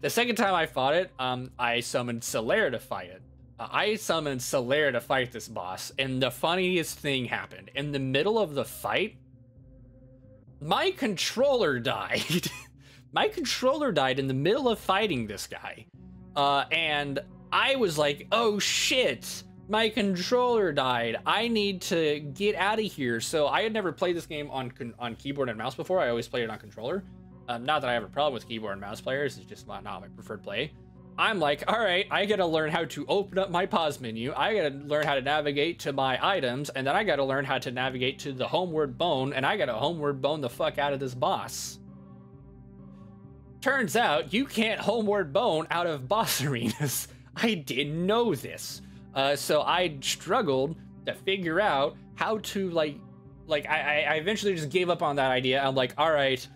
The second time I fought it, I summoned Solaire to fight it. I summoned Solaire to fight this boss, and the funniest thing happened. In the middle of the fight, my controller died. My controller died in the middle of fighting this guy. And I was like, oh shit, my controller died. I need to get out of here. So I had never played this game on keyboard and mouse before. I always played it on controller. Not that I have a problem with keyboard and mouse players. It's just not my preferred play. I'm like, all right, I gotta learn how to open up my pause menu. I gotta learn how to navigate to my items. And then I gotta learn how to navigate to the homeward bone. And I gotta homeward bone the fuck out of this boss. Turns out you can't homeward bone out of boss arenas. I didn't know this. So I struggled to figure out how to I eventually just gave up on that idea. I'm like, all right,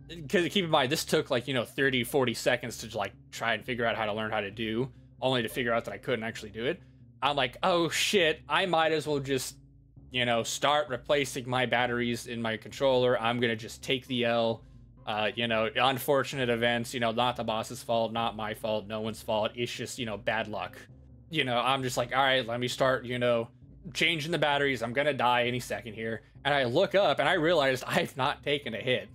because keep in mind, this took like, you know, 30, 40 seconds to like try and figure out how to learn how to do, only to figure out that I couldn't actually do it. I'm like, oh shit, I might as well just, you know, start replacing my batteries in my controller. I'm going to just take the L. You know, unfortunate events, you know, not the boss's fault, not my fault, no one's fault. It's just, you know, bad luck. You know, I'm just like, all right, let me start, you know, changing the batteries. I'm gonna die any second here. And I look up and I realized I've not taken a hit.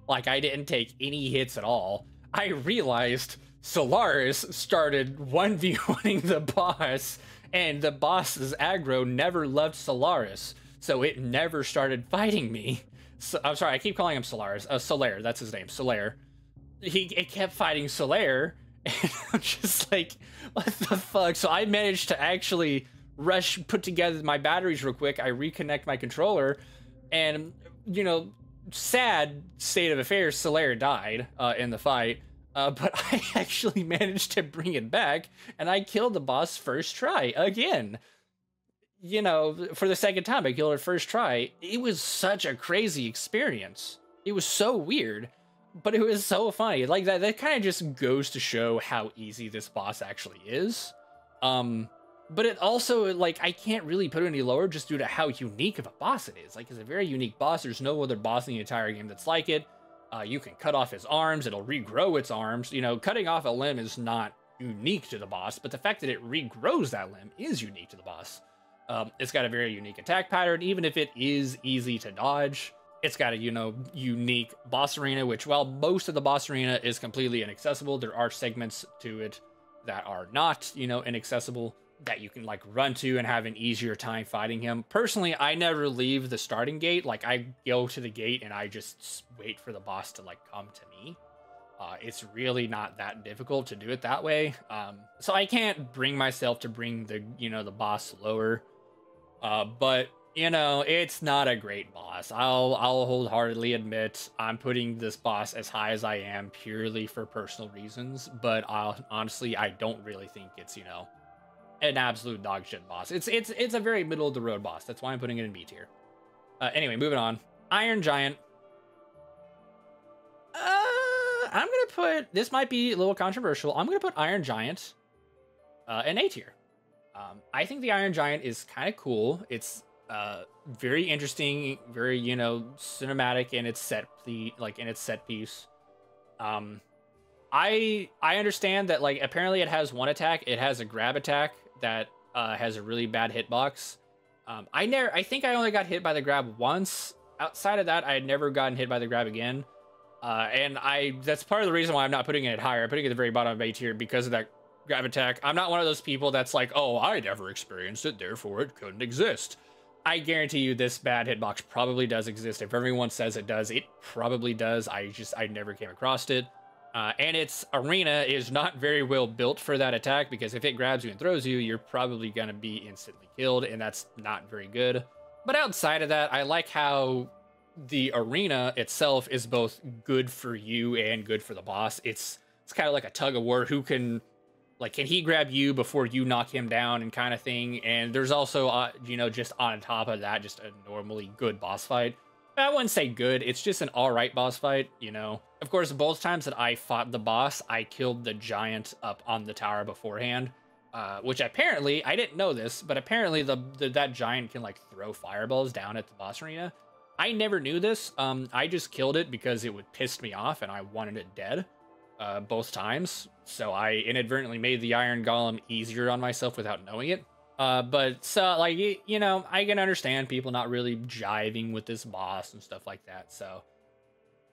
Like, I didn't take any hits at all. I realized Solaris started 1v1ing the boss, and the boss's aggro never left Solaris, so it never started fighting me. So, I'm sorry, I keep calling him Solaris. Solaire, that's his name, Solaire. It kept fighting Solaire, and I'm just like, what the fuck? So I managed to actually put together my batteries real quick. I reconnect my controller, and, you know, sad state of affairs, Solaire died in the fight, but I actually managed to bring it back, and I killed the boss first try again. You know, for the second time, I killed it first try. It was such a crazy experience. It was so weird, but it was so funny. Like, that kind of just goes to show how easy this boss actually is. But it also, like, I can't really put it any lower just due to how unique of a boss it is. Like, it's a very unique boss. There's no other boss in the entire game that's like it. You can cut off his arms. It'll regrow its arms. You know, cutting off a limb is not unique to the boss, but the fact that it regrows that limb is unique to the boss. It's got a very unique attack pattern, even if it is easy to dodge. It's got a, you know, unique boss arena, which, while most of the boss arena is completely inaccessible, there are segments to it that are not, you know, inaccessible, that you can, like, run to and have an easier time fighting him. Personally, I never leave the starting gate. Like, I go to the gate and I just wait for the boss to, like, come to me. It's really not that difficult to do it that way. So I can't bring myself to bring the, you know, the boss lower. But, you know, it's not a great boss. I'll wholeheartedly admit I'm putting this boss as high as I am purely for personal reasons. But honestly, I don't really think it's, you know, an absolute dog shit boss. It's a very middle of the road boss. That's why I'm putting it in B tier. Anyway, moving on. Iron Giant. I'm gonna put, this might be a little controversial, I'm gonna put Iron Giant in A tier. I think the Iron Giant is kind of cool. It's very interesting, very, you know, cinematic in its set piece. I understand that, like, apparently it has one attack. It has a grab attack that has a really bad hitbox. I think I only got hit by the grab once. Outside of that, I had never gotten hit by the grab again. And that's part of the reason why I'm not putting it higher. I'm putting it at the very bottom of A tier because of that grab attack. I'm not one of those people that's like, oh, I never experienced it, therefore it couldn't exist. I guarantee you this bad hitbox probably does exist. If everyone says it does, it probably does. I never came across it. And its arena is not very well built for that attack, because if it grabs you and throws you, you're probably going to be instantly killed, and that's not very good. But outside of that, I like how the arena itself is both good for you and good for the boss. It's kind of like a tug of war. Who can, like, can he grab you before you knock him down and kind of thing? And there's also, you know, just on top of that, just a normally good boss fight. I wouldn't say good, it's just an alright boss fight, you know. Of course, both times that I fought the boss, I killed the giant up on the tower beforehand. Which apparently, I didn't know this, but apparently that giant can, like, throw fireballs down at the boss arena. I never knew this. I just killed it because it would piss me off and I wanted it dead both times. So I inadvertently made the Iron Golem easier on myself without knowing it. But so, like, you know, I can understand people not really jiving with this boss and stuff like that. So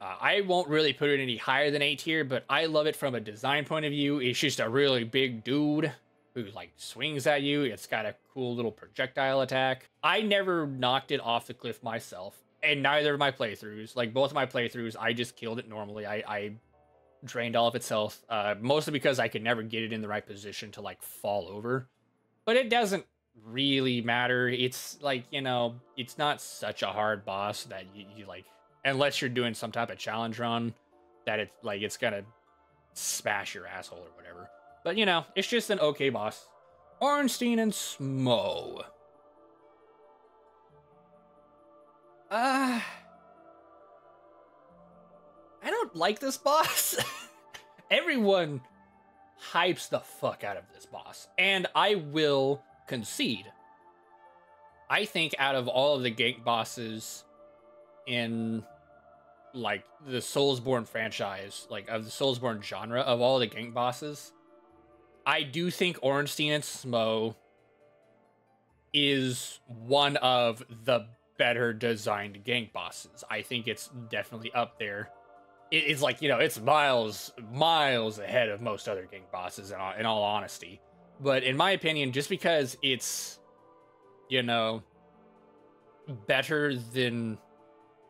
I won't really put it any higher than A tier, but I love it from a design point of view. It's just a really big dude who, like, swings at you. It's got a cool little projectile attack. I never knocked it off the cliff myself, and neither of my playthroughs. Like, both of my playthroughs, I just killed it normally. I drained all of its health, mostly because I could never get it in the right position to, like, fall over. But it doesn't really matter. It's like, you know, it's not such a hard boss that you like, unless you're doing some type of challenge run, that it's like, it's gonna smash your asshole or whatever. But, you know, it's just an okay boss. Ornstein and Smough. I don't like this boss. Everyone hypes the fuck out of this boss, and I will concede. I think out of all of the gate bosses in like the Soulsborne franchise, like of the Soulsborne genre of all the gank bosses, I do think Ornstein and Smough is one of the better designed gank bosses. I think it's definitely up there. It's like, it's miles ahead of most other gank bosses in all honesty. But in my opinion, just because it's, better than,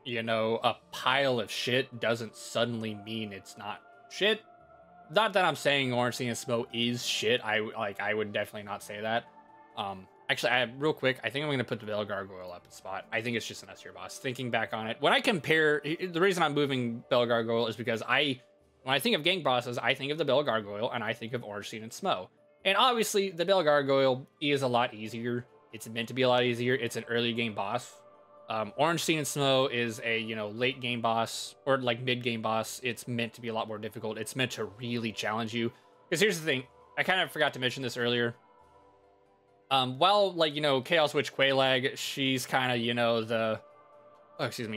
a pile of shit doesn't suddenly mean it's not shit. Not that I'm saying Ornstein and Smough is shit. I would definitely not say that. Actually, real quick, I think I'm going to put the Bell Gargoyle up in spot. I think it's just an S tier boss. Thinking back on it, when I compare, the reason I'm moving Bell Gargoyle is because when I think of gank bosses, I think of the Bell Gargoyle and I think of Ornstein and Smough. And obviously, the Bell Gargoyle is a lot easier. It's meant to be a lot easier. It's an early game boss. Ornstein and Smough is a, late game boss or like mid game boss. It's meant to be a lot more difficult. It's meant to really challenge you. Because here's the thing. I kind of forgot to mention this earlier. While, like, Chaos Witch Quelaag, she's kind of,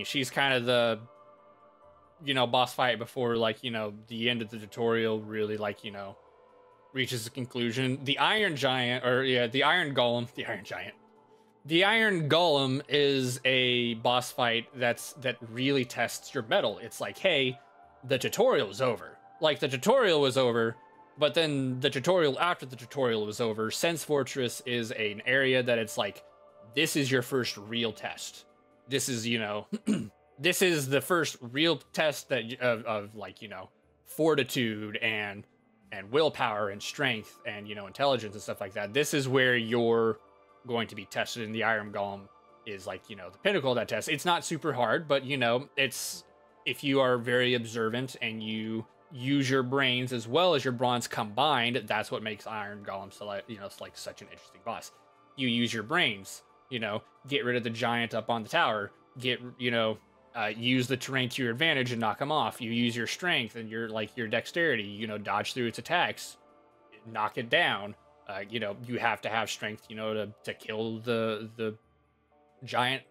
she's kind of the, boss fight before, like, the end of the tutorial really, like, reaches a conclusion. The Iron Giant, the Iron Golem, the Iron Golem is a boss fight that really tests your mettle. It's like, hey, the tutorial is over. Like, the tutorial was over, but then the tutorial after the tutorial was over, Sense Fortress is an area that it's like, this is your first real test. This is, this is the first real test that of like, fortitude and willpower and strength and, intelligence and stuff like that. This is where you're going to be tested, and the Iron Golem is like, the pinnacle of that test. It's not super hard, but, it's, if you are very observant and you use your brains as well as your bronze combined, that's what makes Iron Golem so, like, it's like such an interesting boss. You use your brains, get rid of the giant up on the tower, use the terrain to your advantage and knock him off. You use your strength and your dexterity, dodge through its attacks, knock it down. You have to have strength, to kill the giant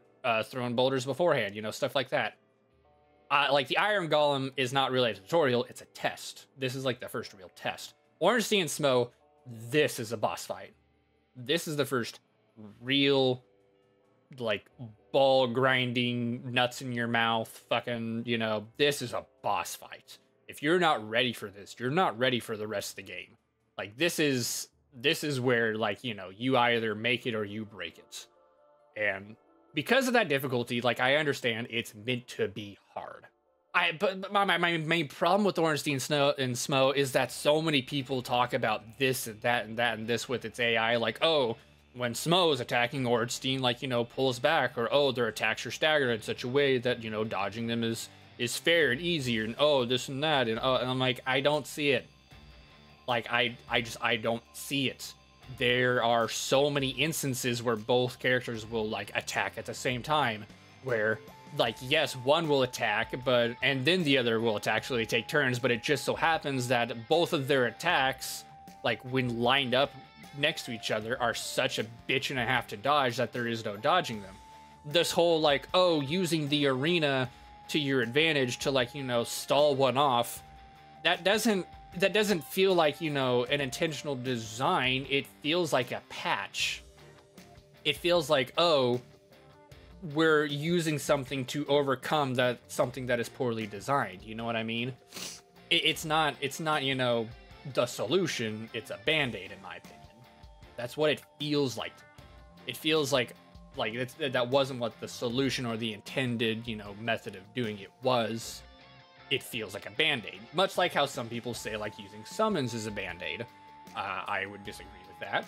throwing boulders beforehand, stuff like that. Like, the Iron Golem is not really a tutorial, it's a test. This is like the first real test. Ornstein and Smough, this is a boss fight. This is the first real, like, ball grinding, nuts in your mouth, fucking, this is a boss fight. If you're not ready for this, you're not ready for the rest of the game. Like, this is where, like, you either make it or you break it. And because of that difficulty, like, I understand it's meant to be hard. But my main problem with Ornstein and Smough is that so many people talk about this and that and that and this with its AI. Like, oh, when Smough is attacking, Ornstein, like, pulls back. Or, oh, their attacks are staggered in such a way that, dodging them is fair and easier. And, oh, this and that. And I'm like, I don't see it. Like, I don't see it. There are so many instances where both characters will, like, attack at the same time, where, like, yes, one will attack, and then the other will attack, so they take turns, but it just so happens that both of their attacks, like, when lined up next to each other, are such a bitch and a half to dodge that there is no dodging them. This whole, like, oh, using the arena to your advantage to, like, stall one off, that doesn't feel like, an intentional design. It feels like a patch. It feels like, oh, we're using something to overcome something that is poorly designed. You know what I mean? It's not, the solution. It's a band-aid, in my opinion. That's what it feels like. It feels like that wasn't what the solution or the intended, method of doing it was. It feels like a band-aid, much like how some people say, like, using summons is a band-aid. I would disagree with that,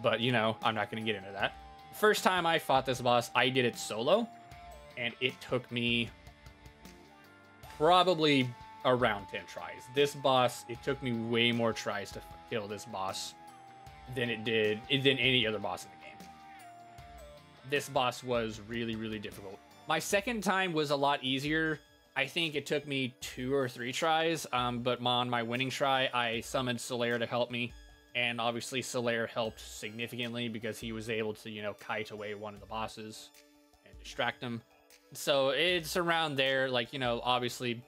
but, I'm not going to get into that. First time I fought this boss, I did it solo, and it took me probably around 10 tries. This boss, it took me way more tries to kill this boss than any other boss in the game. This boss was really, really difficult. My second time was a lot easier. I think it took me 2 or 3 tries, but on my winning try, I summoned Solaire to help me, and obviously Solaire helped significantly because he was able to, kite away one of the bosses and distract him. So it's around there, like, you know, obviously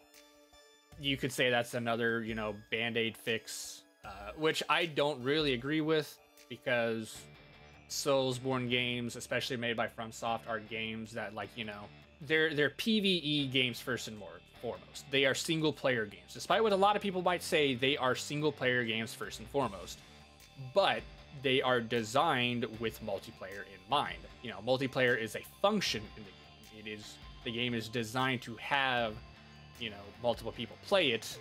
you could say that's another, you know, band-aid fix, which I don't really agree with, because Soulsborne games, especially made by FromSoft, are games that, like, you know, they're PvE games first and foremost. They are single player games. Despite what a lot of people might say, they are single player games first and foremost. But they are designed with multiplayer in mind. You know, multiplayer is a function in the game. The game is designed to have, you know, multiple people play it,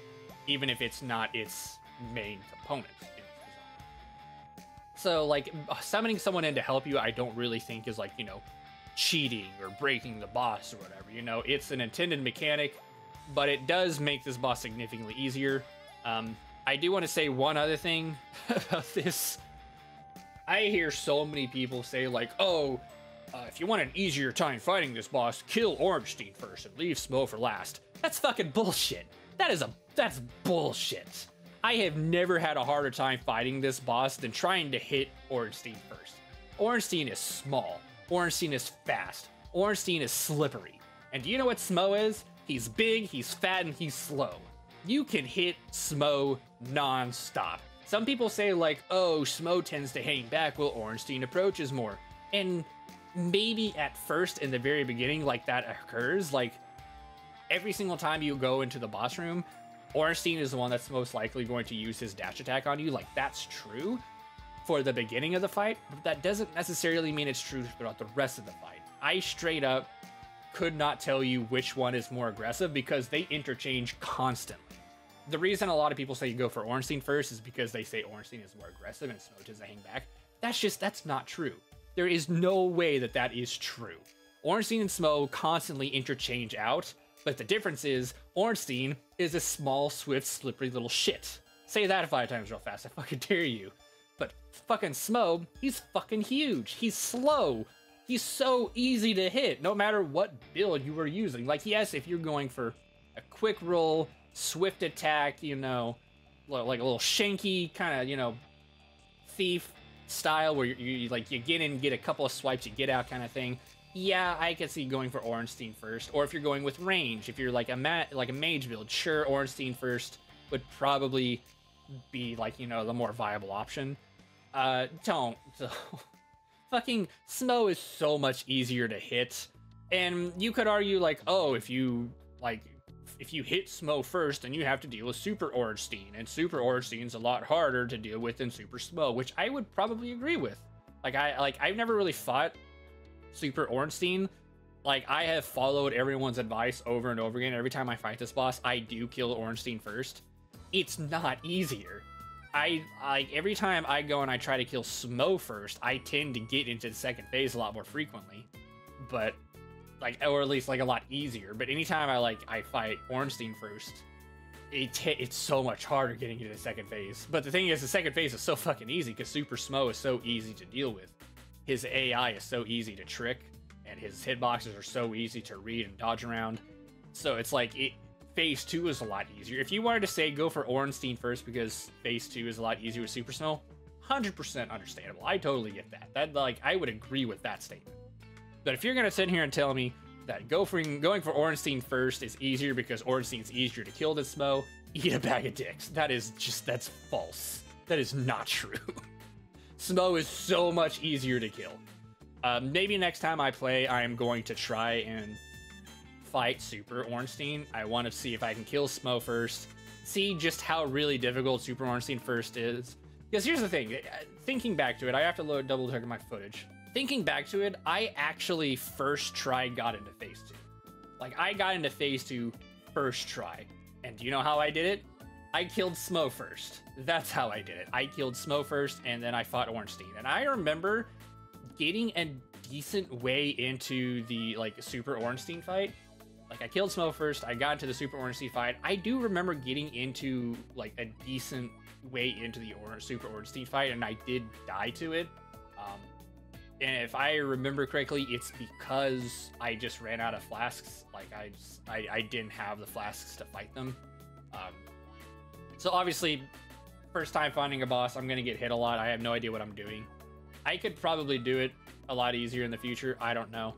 even if it's not its main component in its design. So, like, summoning someone in to help you, I don't really think is, like, you know, cheating or breaking the boss or whatever. You know, it's an intended mechanic, but it does make this boss significantly easier. I do want to say one other thing about this. I hear so many people say, like, oh, if you want an easier time fighting this boss, kill Ornstein first and leave Smough for last. That's fucking bullshit. That's bullshit. I have never had a harder time fighting this boss than trying to hit Ornstein first. Ornstein is small. Ornstein is fast. Ornstein is slippery. And do you know what Smough is? He's big, he's fat, and he's slow. You can hit Smough non-stop. Some people say, like, oh, Smough tends to hang back while Ornstein approaches more. And maybe at first, in the very beginning, like, that occurs. Like, every single time you go into the boss room, Ornstein is the one that's most likely going to use his dash attack on you. Like, that's true for the beginning of the fight, but that doesn't necessarily mean it's true throughout the rest of the fight. I straight up could not tell you which one is more aggressive because they interchange constantly. The reason a lot of people say you go for Ornstein first is because they say Ornstein is more aggressive and Smough doesn't hang back. That's not true. There is no way that is true. Ornstein and Smough constantly interchange out, but the difference is Ornstein is a small, swift, slippery little shit. Say that 5 times real fast, I fucking dare you. But fucking Smough, he's fucking huge. He's slow. He's so easy to hit, no matter what build you were using. Like, yes, if you're going for a quick roll, swift attack, you know, like a little shanky kind of, you know, thief style where you get in, get a couple of swipes, you get out kind of thing. Yeah, I could see going for Ornstein first. Or if you're going with range, if you're like a mage build, sure, Ornstein first would probably be, like, you know, the more viable option. Don't. Fucking Smough is so much easier to hit. And you could argue, like, oh, if you hit Smough first, then you have to deal with Super Ornstein, and Super Ornstein's a lot harder to deal with than Super Smough, which I would probably agree with. I've never really fought Super Ornstein. Like, I have followed everyone's advice over and over again. Every time I fight this boss, I do kill Ornstein first. It's not easier. Every time I go and I try to kill Smough first, I tend to get into the second phase a lot more frequently. But, like, or at least, like, a lot easier. But anytime I fight Ornstein first, it's so much harder getting into the second phase. But the thing is, the second phase is so fucking easy because Super Smough is so easy to deal with. His AI is so easy to trick, and his hitboxes are so easy to read and dodge around. So it's like, phase 2 is a lot easier. If you wanted to say go for Ornstein first because phase 2 is a lot easier with Super Smough, 100% understandable. I totally get that. I would agree with that statement. But if you're gonna sit here and tell me that going for Ornstein first is easier because Ornstein's easier to kill than Smough, eat a bag of dicks. That's false. That is not true. Smough is so much easier to kill. Maybe next time I play, I am going to try and fight Super Ornstein. I want to see if I can kill Smough first, see just how really difficult Super Ornstein first is. Because here's the thing, thinking back to it, I have to double check my footage. Thinking back to it, I actually first try got into phase 2. Like, I got into phase 2 first try. And do you know how I did it? I killed Smough first. That's how I did it. I killed Smough first, and then I fought Ornstein. And I remember getting a decent way into the, like, Super Ornstein fight. Like, I killed Smough first, I got into the Super Ornstein fight. I do remember getting into, like, a decent way into the Super Ornstein fight, and I did die to it. And if I remember correctly, it's because I just ran out of flasks. Like, I didn't have the flasks to fight them. So obviously, first time finding a boss, I'm gonna get hit a lot. I have no idea what I'm doing. I could probably do it a lot easier in the future. I don't know.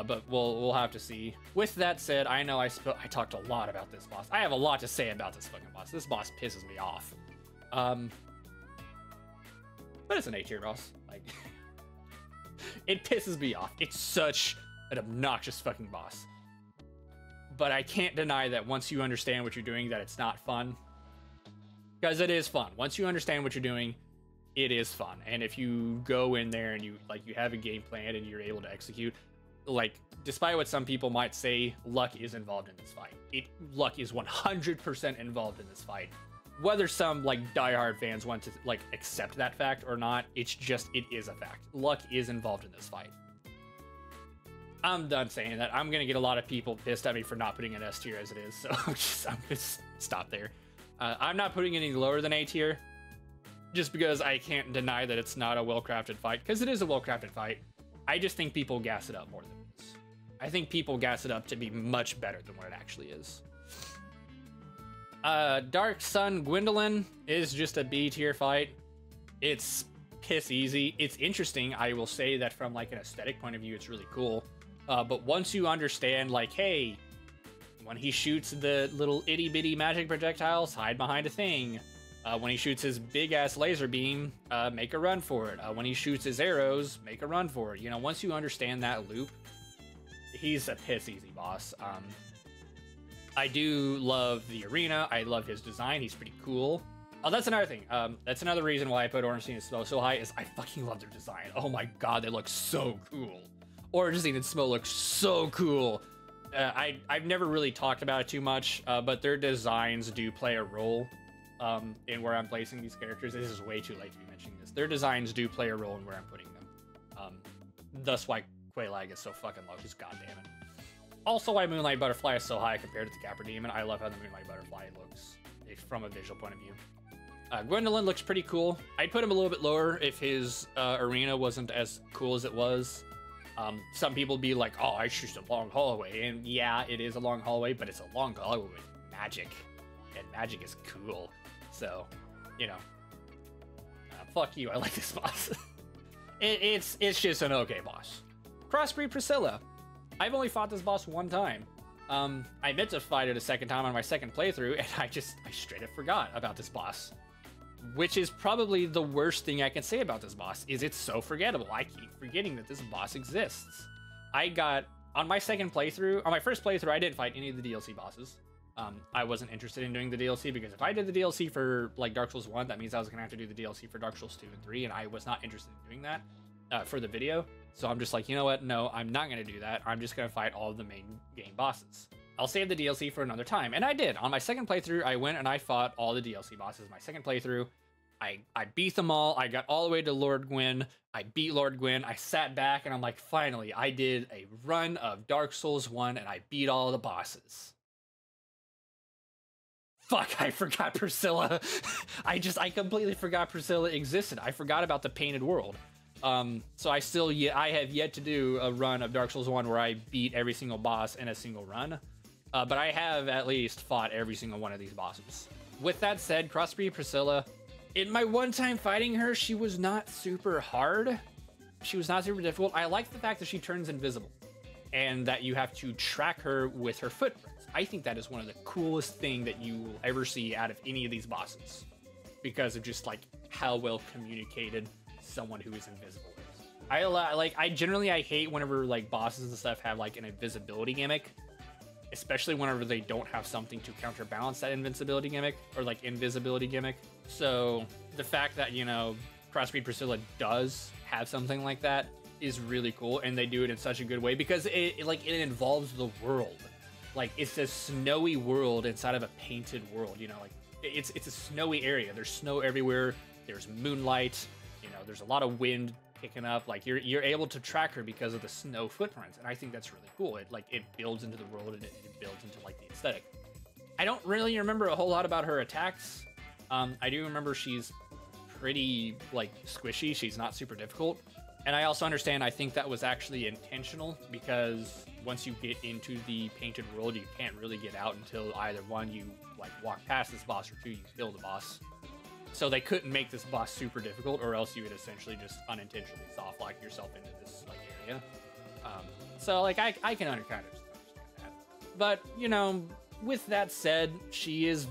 But we'll have to see. With that said, I know I talked a lot about this boss. I have a lot to say about this fucking boss. This boss pisses me off. But it's an A tier boss. Like, it pisses me off. It's such an obnoxious fucking boss. But I can't deny that once you understand what you're doing, that it's not fun. Because it is fun. Once you understand what you're doing, it is fun. And if you go in there and you have a game plan and you're able to execute, like, despite what some people might say, luck is involved in this fight. Luck is 100% involved in this fight. Whether some, like, diehard fans want to, like, accept that fact or not, it is a fact. Luck is involved in this fight. I'm done saying that. I'm gonna get a lot of people pissed at me for not putting an S tier as it is, so I'm gonna stop there. I'm not putting it any lower than A tier, just because I can't deny that it's not a well-crafted fight, because it is a well-crafted fight. I just think people gas it up more than it is. I think people gas it up to be much better than what it actually is. Dark Sun Gwendolyn is just a B tier fight. It's piss easy. It's interesting. I will say that from, like, an aesthetic point of view, it's really cool. But once you understand, like, hey, when he shoots the little itty bitty magic projectiles, hide behind a thing. When he shoots his big ass laser beam, make a run for it. When he shoots his arrows, make a run for it. You know, once you understand that loop, he's a piss easy boss. I do love the arena. I love his design. He's pretty cool. Oh, that's another thing. That's another reason why I put Ornstein and Smough so high, is I fucking love their design. Oh my god, they look so cool. Ornstein and Smough look so cool. I've never really talked about it too much, but their designs do play a role in where I'm placing these characters. This is way too late to be mentioning this. Their designs do play a role in where I'm putting them. Thus why Quelaag is so fucking low, just goddamn it. Also why Moonlight Butterfly is so high compared to the Capra Demon. I love how the Moonlight Butterfly looks from a visual point of view. Gwendolyn looks pretty cool. I'd put him a little bit lower if his arena wasn't as cool as it was. Some people be like, oh, it's just a long hallway. And yeah, it is a long hallway, but it's a long hallway with magic. And magic is cool. So, you know, fuck you, I like this boss. It's just an okay boss. Crossbreed Priscilla. I've only fought this boss one time. I meant to fight it a second time on my second playthrough, and I straight up forgot about this boss. Which is probably the worst thing I can say about this boss, is it's so forgettable. I keep forgetting that this boss exists. On my second playthrough, on my first playthrough, I didn't fight any of the DLC bosses. I wasn't interested in doing the DLC, because if I did the DLC for, like, Dark Souls 1, that means I was gonna have to do the DLC for Dark Souls 2 and 3, and I was not interested in doing that for the video. So I'm just like, you know what? No, I'm not gonna do that. I'm just gonna fight all of the main game bosses. I'll save the DLC for another time. And I did. On my second playthrough, I went and I fought all the DLC bosses. My second playthrough, I beat them all. I got all the way to Lord Gwyn. I beat Lord Gwyn. I sat back and I'm like, finally, I did a run of Dark Souls 1 and I beat all the bosses. Fuck, I forgot Priscilla. I completely forgot Priscilla existed. I forgot about the Painted World. So I have yet to do a run of Dark Souls 1 where I beat every single boss in a single run. But I have at least fought every single one of these bosses. With that said, Crossbreed Priscilla, in my one time fighting her, she was not super hard. She was not super difficult. I like the fact that she turns invisible and that you have to track her with her footprints. I think that is one of the coolest things that you will ever see out of any of these bosses, because of just, like, how well communicated someone who is invisible is. I generally hate whenever, like, bosses and stuff have, like, an invisibility gimmick, especially whenever they don't have something to counterbalance that invincibility gimmick, or, like, invisibility gimmick. So the fact that, you know, Crossbreed Priscilla does have something like that is really cool, and they do it in such a good way, because it involves the world. Like, it's a snowy world inside of a painted world, you know, like, it's a snowy area. There's snow everywhere. There's moonlight. You know, there's a lot of wind picking up. Like, you're able to track her because of the snow footprints, and I think that's really cool. It builds into the world, and it builds into, like, the aesthetic. I don't really remember a whole lot about her attacks. I do remember she's pretty, like, squishy. She's not super difficult. And I also understand, I think that was actually intentional, because once you get into the painted world, you can't really get out until either one, you, like, walk past this boss, or two, you kill the boss. So they couldn't make this boss super difficult, or else you would essentially just unintentionally soft lock yourself into this, like, area. So like I can kind of understand that. But you know, with that said, she is.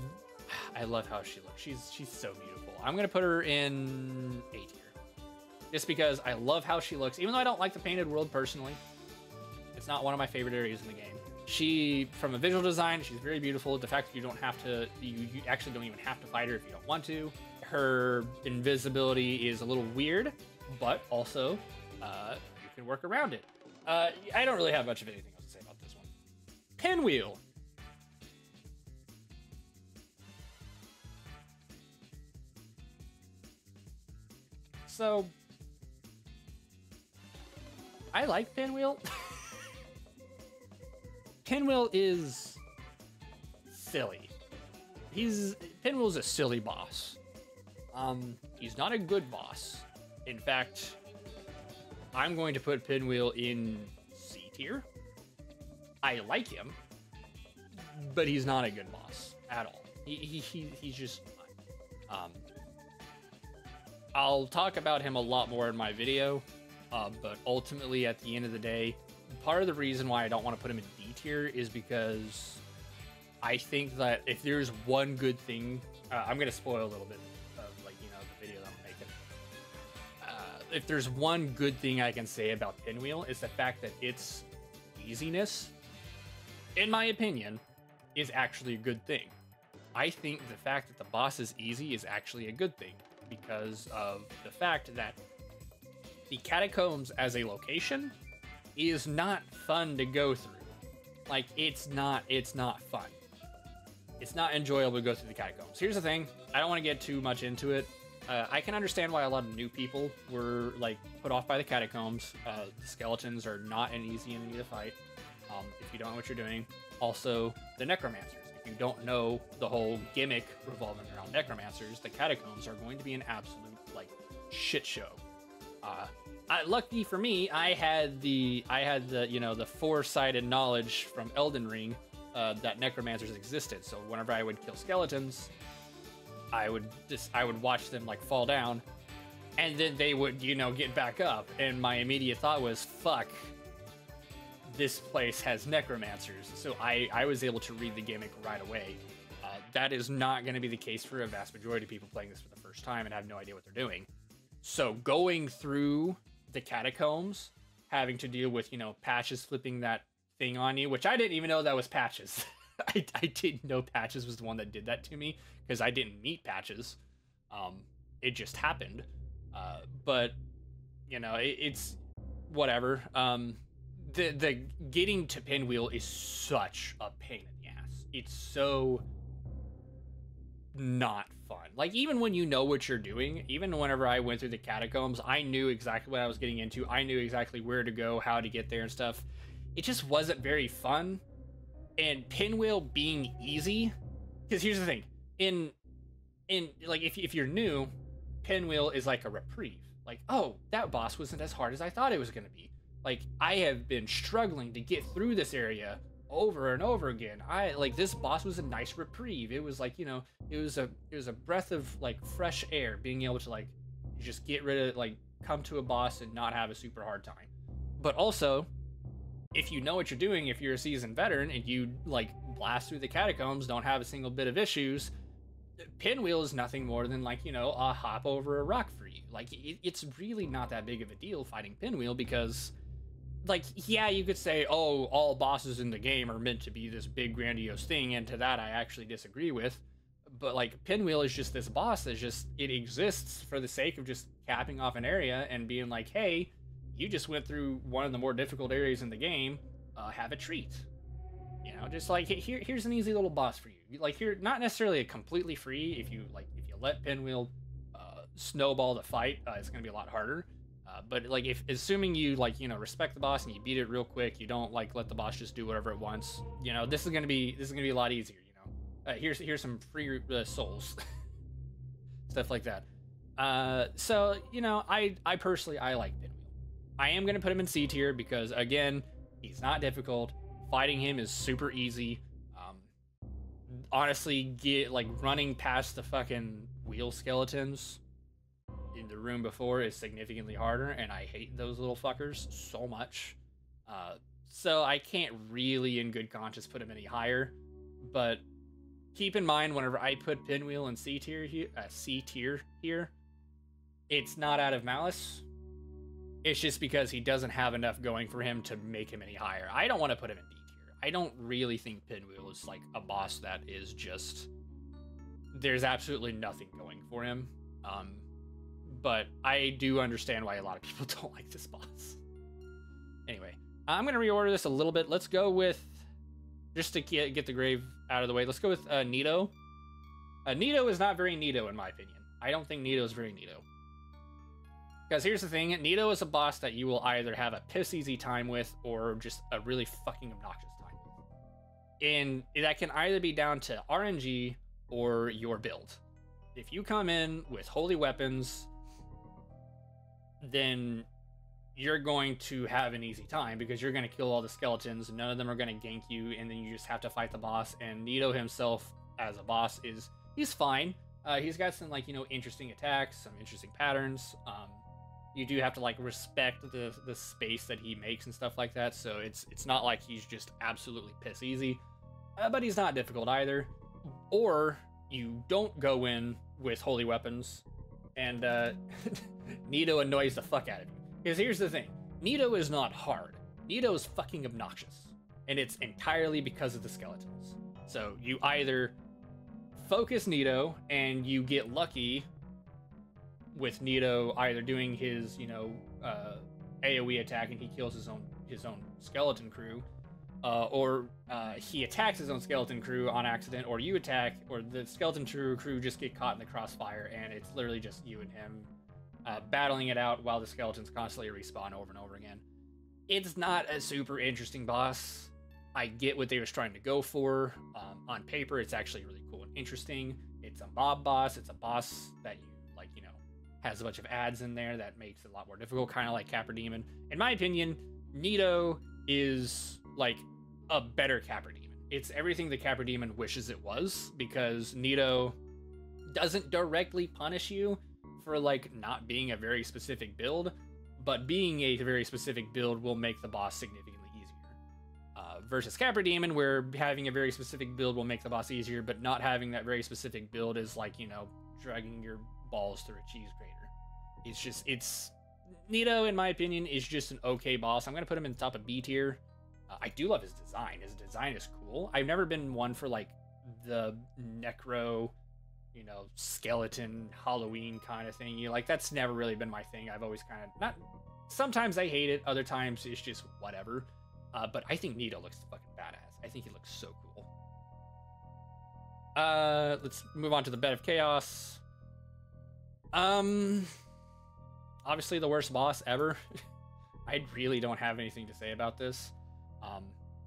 I love how she looks. She's so beautiful. I'm gonna put her in A tier, just because I love how she looks. Even though I don't like the painted world personally, it's not one of my favorite areas in the game. She, from a visual design, she's very beautiful. The fact that you don't have to, you actually don't even have to fight her if you don't want to. Her invisibility is a little weird, but also you can work around it. I don't really have much of anything else to say about this one. Pinwheel. So, I like Pinwheel. Pinwheel is silly. Pinwheel's a silly boss. He's not a good boss. In fact, I'm going to put Pinwheel in C tier. I like him, but he's not a good boss at all. He's just not. I'll talk about him a lot more in my video, but ultimately, at the end of the day, part of the reason why I don't want to put him in D tier is because I think that if there's one good thing, I'm going to spoil a little bit of, like, you know, the video that I'm making. If there's one good thing I can say about Pinwheel, is the fact that its easiness, in my opinion, is actually a good thing. I think the fact that the boss is easy is actually a good thing, because of the fact that the catacombs as a location is not fun to go through. Like, it's not fun. It's not enjoyable to go through the catacombs. Here's the thing, I don't want to get too much into it. I can understand why a lot of new people were, like, put off by the catacombs. The skeletons are not an easy enemy to fight, if you don't know what you're doing. Also, the necromancers. If you don't know the whole gimmick revolving around necromancers, the catacombs are going to be an absolute, like, shit show. Lucky for me, I had the you know, the foresighted knowledge from Elden Ring that necromancers existed. So whenever I would kill skeletons, I would watch them, like, fall down, and then they would, you know, get back up. And my immediate thought was, fuck, this place has necromancers. So I was able to read the gimmick right away. That is not going to be the case for a vast majority of people playing this for the first time and have no idea what they're doing. So going through the catacombs, having to deal with, you know, Patches flipping that thing on you, which I didn't even know that was Patches. I didn't know Patches was the one that did that to me, because I didn't meet Patches. It just happened. But, you know, it's whatever. The getting to Pinwheel is such a pain in the ass. It's so not fun. Like, even when you know what you're doing, even whenever I went through the catacombs, I knew exactly what I was getting into. I knew exactly where to go, how to get there and stuff. It just wasn't very fun. And Pinwheel being easy, because here's the thing, in like, if you're new, Pinwheel is like a reprieve. Like, oh, that boss wasn't as hard as I thought it was going to be. Like, I have been struggling to get through this area over and over again. This boss was a nice reprieve. It was like, you know, it was a breath of, like, fresh air, being able to, like, just get rid of, like, come to a boss and not have a super hard time. But also, if you know what you're doing, if you're a seasoned veteran and you, like, blast through the catacombs, don't have a single bit of issues, Pinwheel is nothing more than, like, you know, a hop over a rock for you. Like, it's really not that big of a deal fighting Pinwheel, because, like, yeah, you could say, oh, all bosses in the game are meant to be this big grandiose thing, and to that I actually disagree with. But, like, Pinwheel is just this boss that just, it exists for the sake of just capping off an area and being like, hey, you just went through one of the more difficult areas in the game, have a treat. You know, just like, here's an easy little boss for you. Like, you're not necessarily completely free. If you let Pinwheel snowball the fight, it's gonna be a lot harder. But, like, if assuming you, like, you know, respect the boss and you beat it real quick, you don't, like, let the boss just do whatever it wants, you know, this is gonna be a lot easier. You know, here's some free souls, stuff like that. So, you know, I personally, I like Pinwheel. I am gonna put him in C tier because, again, he's not difficult. Fighting him is super easy. Honestly, running past the fucking wheel skeletons in the room before is significantly harder, and I hate those little fuckers so much. So I can't really, in good conscience, put him any higher. But keep in mind, whenever I put Pinwheel in C tier here, it's not out of malice. It's just because he doesn't have enough going for him to make him any higher. I don't want to put him in D tier. I don't really think Pinwheel is like a boss that is just... There's absolutely nothing going for him. But I do understand why a lot of people don't like this boss. Anyway, I'm going to reorder this a little bit. Let's go with, just to get the grave out of the way, let's go with Nito. Nito is not very Nito in my opinion. I don't think Nito is very Nito. Because here's the thing, Nito is a boss that you will either have a piss easy time with or just a really fucking obnoxious time with. And that can either be down to RNG or your build. If you come in with holy weapons, then you're going to have an easy time because you're going to kill all the skeletons. None of them are going to gank you, and then you just have to fight the boss. And Nito himself as a boss he's fine. He's got some interesting attacks, some interesting patterns. You do have to respect the space that he makes and stuff like that. So it's not like he's just absolutely piss easy, but he's not difficult either. Or you don't go in with holy weapons, and Nito annoys the fuck out of you. Because here's the thing, Nito is not hard. Nito is fucking obnoxious, and it's entirely because of the skeletons. So you either focus Nito and you get lucky with Nito either doing his AoE attack and he kills his own skeleton crew, or he attacks his own skeleton crew on accident, or you attack, or the skeleton crew just get caught in the crossfire, and it's literally just you and him battling it out while the skeletons constantly respawn over and over again. It's not a super interesting boss. I get what they were trying to go for. On paper, it's actually really cool and interesting. It's a mob boss. It's a boss that has a bunch of ads in there that makes it a lot more difficult, kind of like Capra Demon. In my opinion, Nito is a better Capra Demon. It's everything the Capra Demon wishes it was, because Nito doesn't directly punish you for not being a very specific build, but being a very specific build will make the boss significantly easier. Versus Capra Demon, where having a very specific build will make the boss easier, but not having that very specific build is dragging your balls through a cheese grater. It's Nito, in my opinion, is just an okay boss. I'm gonna put him in the top of B tier. I do love his design. His design is cool. I've never been one for the necro, skeleton Halloween kind of thing. That's never really been my thing. I've always kind of not. Sometimes I hate it. Other times it's just whatever. But I think Nito looks fucking badass. I think he looks so cool. Let's move on to the Bed of Chaos. Obviously the worst boss ever. I really don't have anything to say about this.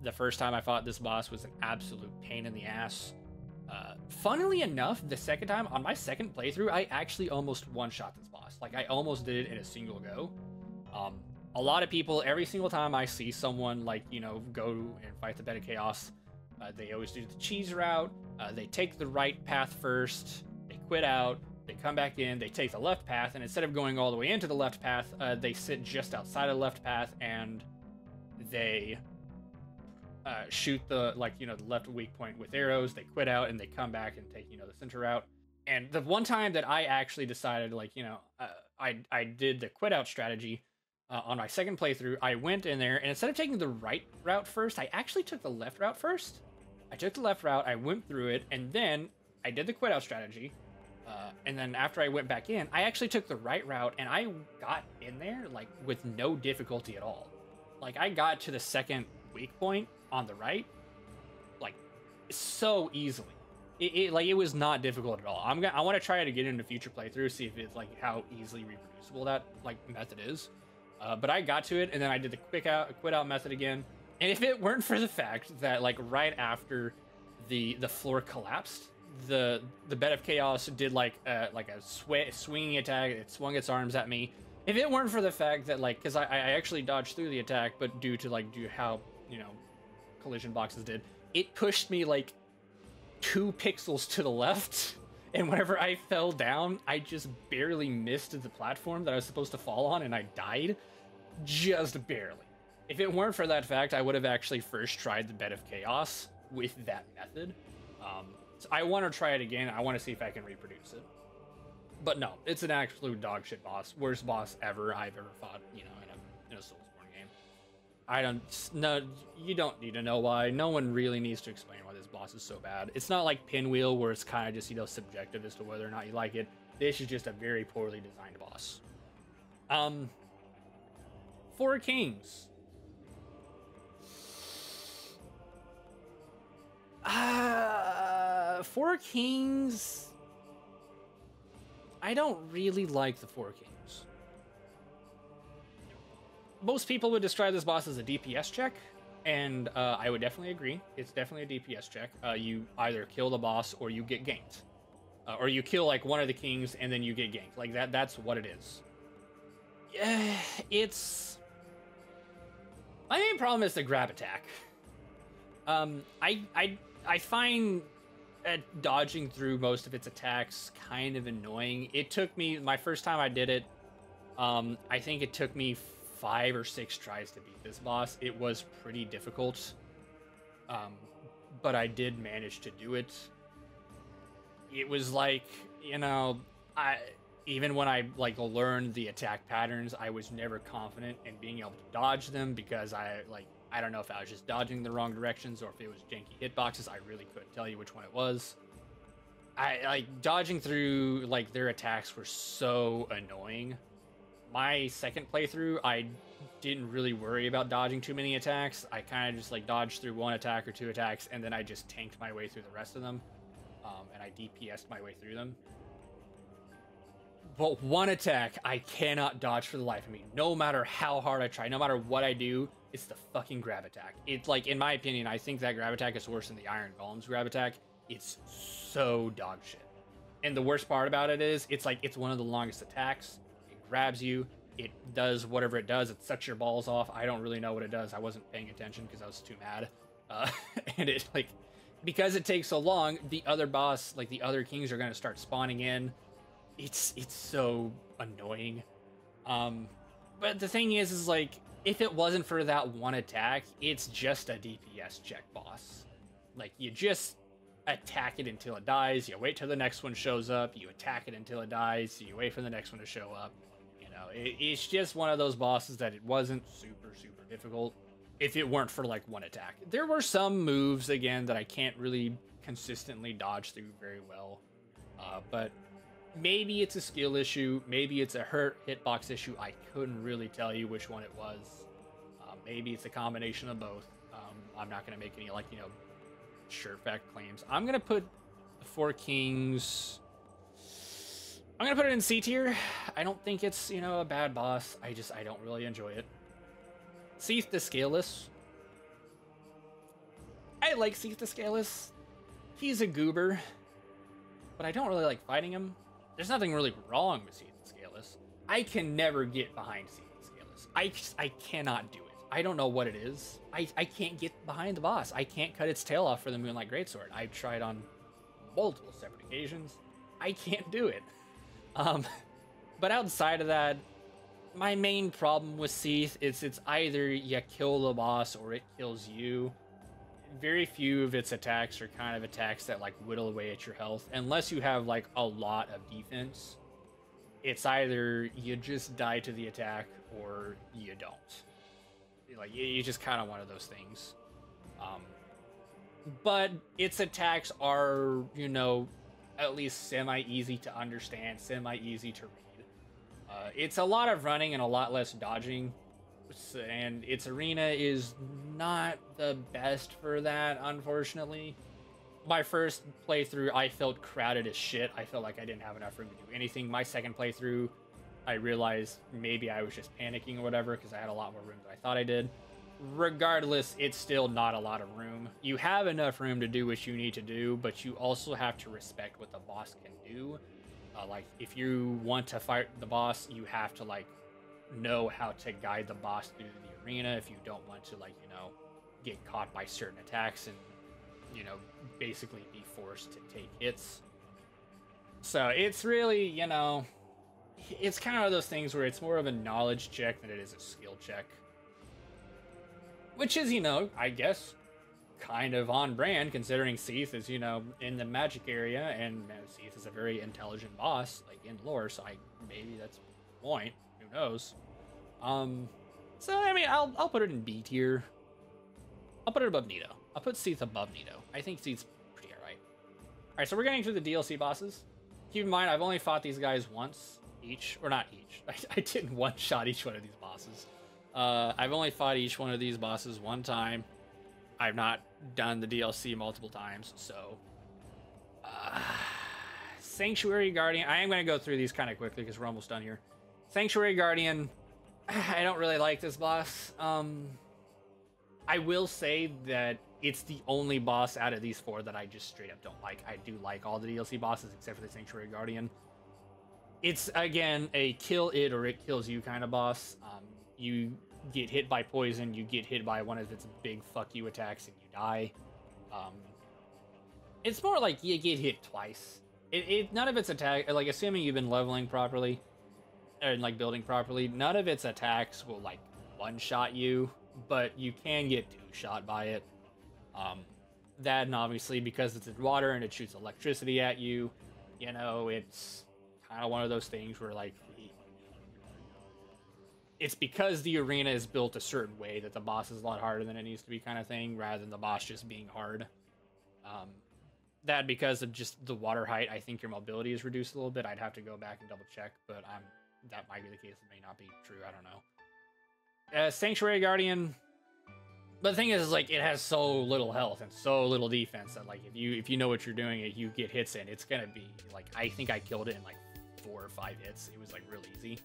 The first time I fought this boss was an absolute pain in the ass. Funnily enough, the second time, on my second playthrough, I actually almost one-shot this boss. I almost did it in a single go. A lot of people, every single time I see someone go and fight the Bed of Chaos, they always do the cheese route. They take the right path first, they quit out, they come back in, they take the left path, and instead of going all the way into the left path, they sit just outside of the left path, and they shoot the the left weak point with arrows. They quit out and they come back and take the center route. And the one time that I actually decided I did the quit out strategy on my second playthrough, I went in there, and instead of taking the right route first, I actually took the left route first. I took the left route, I went through it, and then I did the quit out strategy. And then after I went back in, I actually took the right route, and I got in there with no difficulty at all. I got to the second weak point on the right so easily. It was not difficult at all. I want to try it again in a future playthrough, see if it's how easily reproducible that method is. But I got to it, and then I did the quit out method again. And if it weren't for the fact that right after the floor collapsed, the Bed of Chaos did a swinging attack. It swung its arms at me. If it weren't for the fact that because I actually dodged through the attack, but due to how collision boxes did, it pushed me 2 pixels to the left, and whenever I fell down, I just barely missed the platform that I was supposed to fall on, and I died just barely. If it weren't for that fact, I would have actually first tried the Bed of Chaos with that method. So I want to try it again. I want to see if I can reproduce it. But no, it's an absolute dog shit boss. Worst boss ever I've ever fought, you know, in a Soulsborne game. I don't, no, you don't need to know why. No one really needs to explain why this boss is so bad. It's not like Pinwheel where it's kind of just, you know, subjective as to whether or not you like it. This is just a very poorly designed boss. Four Kings. Four Kings. I don't really like the Four Kings. Most people would describe this boss as a DPS check, and I would definitely agree. It's definitely a DPS check. You either kill the boss or you get ganked. Or you kill like one of the kings and then you get ganked. Like that's what it is. Yeah, it's... My main problem is the grab attack. I find dodging through most of its attacks kind of annoying. It took me, my first time I did it, I think it took me 5 or 6 tries to beat this boss. It was pretty difficult, but I did manage to do it. It was like, you know, even when I like learned the attack patterns, I was never confident in being able to dodge them because I don't know if I was just dodging the wrong directions or if it was janky hitboxes. I really couldn't tell you which one it was. I like dodging through like their attacks were so annoying. My second playthrough, I didn't really worry about dodging too many attacks. I kind of just like dodged through 1 attack or 2 attacks, and then I just tanked my way through the rest of them. And I DPS'd my way through them. But 1 attack, I cannot dodge for the life of me. No matter how hard I try, no matter what I do, it's the fucking grab attack. It's like, in my opinion, I think that grab attack is worse than the Iron Golem's grab attack. It's so dog shit. And the worst part about it is, it's like, it's one of the longest attacks. It grabs you. It does whatever it does. It sucks your balls off. I don't really know what it does. I wasn't paying attention because I was too mad. And it, like, because it takes so long, the other boss, like the other kings, are going to start spawning in. It's so annoying. But the thing is like, if it wasn't for that 1 attack, it's just a DPS check boss. Like, you just attack it until it dies, you wait till the next one shows up, you attack it until it dies, you wait for the next one to show up. You know, it's just one of those bosses that it wasn't super difficult if it weren't for like 1 attack. There were some moves, again, that I can't really consistently dodge through very well. But maybe it's a skill issue, maybe it's a hitbox issue. I couldn't really tell you which one it was. Maybe it's a combination of both. I'm not going to make any, like, you know, sure fact claims. I'm going to put the Four Kings... I'm going to put it in C tier. I don't think it's, you know, a bad boss. I don't really enjoy it. Seath the Scaleless. I like Seath the Scaleless. He's a goober, but I don't really like fighting him. There's nothing really wrong with Seath the Scaleless. I can never get behind Seath the Scaleless. I cannot do it. I don't know what it is. I can't get behind the boss. I can't cut its tail off for the Moonlight Greatsword. I've tried on multiple separate occasions. I can't do it. But outside of that, my main problem with Seath is it's either you kill the boss or it kills you. Very few of its attacks are kind of attacks that like whittle away at your health, unless you have like a lot of defense. It's either you just die to the attack or you don't. Like, you just kind of one of those things. But its attacks are, you know, at least semi-easy to understand, semi-easy to read. It's a lot of running and a lot less dodging, and its arena is not the best for that, unfortunately. My first playthrough, I felt crowded as shit. I felt like I didn't have enough room to do anything. My second playthrough, I realized maybe I was just panicking or whatever because I had a lot more room than I thought I did. Regardless, it's still not a lot of room. You have enough room to do what you need to do, but you also have to respect what the boss can do. Like, if you want to fight the boss, you have to, like, know how to guide the boss through the arena if you don't want to, like, you know, get caught by certain attacks and, you know, basically be forced to take hits. So it's really, you know, it's kind of those things where it's more of a knowledge check than it is a skill check. which is, you know, I guess kind of on brand considering Seath is, you know, in the magic area, and you know, Seath is a very intelligent boss, like in lore, so maybe that's the point. Who knows? So I mean, I'll put it in B tier. I'll put it above Nito. I'll put Seath above Nito. I think Seath's pretty alright. Alright, so we're getting to the DLC bosses. Keep in mind, I've only fought these guys once each, or not each. I didn't one-shot each one of these bosses. I've only fought each one of these bosses one time. I've not done the DLC multiple times, so... Sanctuary Guardian. I am going to go through these kind of quickly because we're almost done here. Sanctuary Guardian. I don't really like this boss. I will say that it's the only boss out of these four that I just straight up don't like. I do like all the DLC bosses except for the Sanctuary Guardian. It's, again, a kill it or it kills you kind of boss. You get hit by poison, you get hit by one of its big fuck you attacks, and you die. It's more like you get hit twice. None of its attack, like, assuming you've been leveling properly, and like building properly, none of its attacks will like one-shot you, but you can get two-shot by it. That, and obviously because it's in water and it shoots electricity at you, you know, it's kind of one of those things where like it's because the arena is built a certain way that the boss is a lot harder than it needs to be, kind of thing, rather than the boss just being hard. That because of just the water height, I think your mobility is reduced a little bit. I'd have to go back and double check, but that might be the case. It may not be true. I don't know. Sanctuary Guardian. But the thing is, like, it has so little health and so little defense that, like, if you know what you're doing and you get hits in, it's gonna be like, I think I killed it in like 4 or 5 hits. It was like real easy.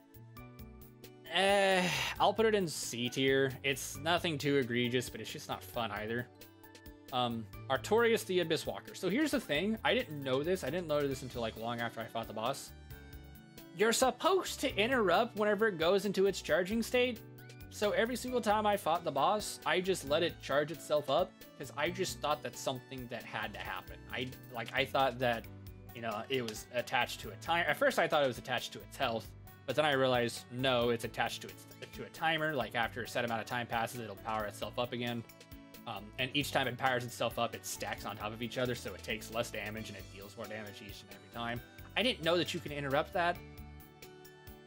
I'll put it in C tier. It's nothing too egregious, but it's just not fun either. Artorias the Abyss Walker. So here's the thing. I didn't know this. I didn't know this until like long after I fought the boss. You're supposed to interrupt whenever it goes into its charging state. So every single time I fought the boss, I just let it charge itself up because I just thought that's something that had to happen. I thought that, you know, it was attached to a timer. At first I thought it was attached to its health, but then I realized no, it's attached to a timer. Like after a set amount of time passes, it'll power itself up again. And each time it powers itself up, it stacks on top of each other, so it takes less damage and it deals more damage each and every time. I didn't know that you can interrupt that,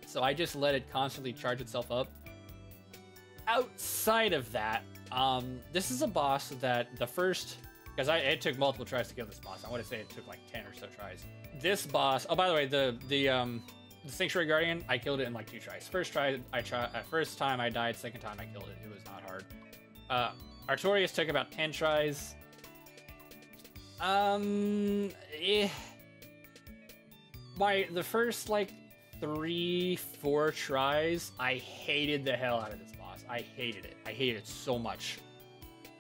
so I just let it constantly charge itself up. Outside of that, this is a boss that the first, because it took multiple tries to kill this boss. I want to say it took like 10 or so tries. This boss, oh, by the way, the Sanctuary Guardian, I killed it in like 2 tries. First time I died, second time I killed it. It was not hard. Artorias took about 10 tries. The first like 3-4 tries, I hated the hell out of this boss. I hated it. I hated it so much.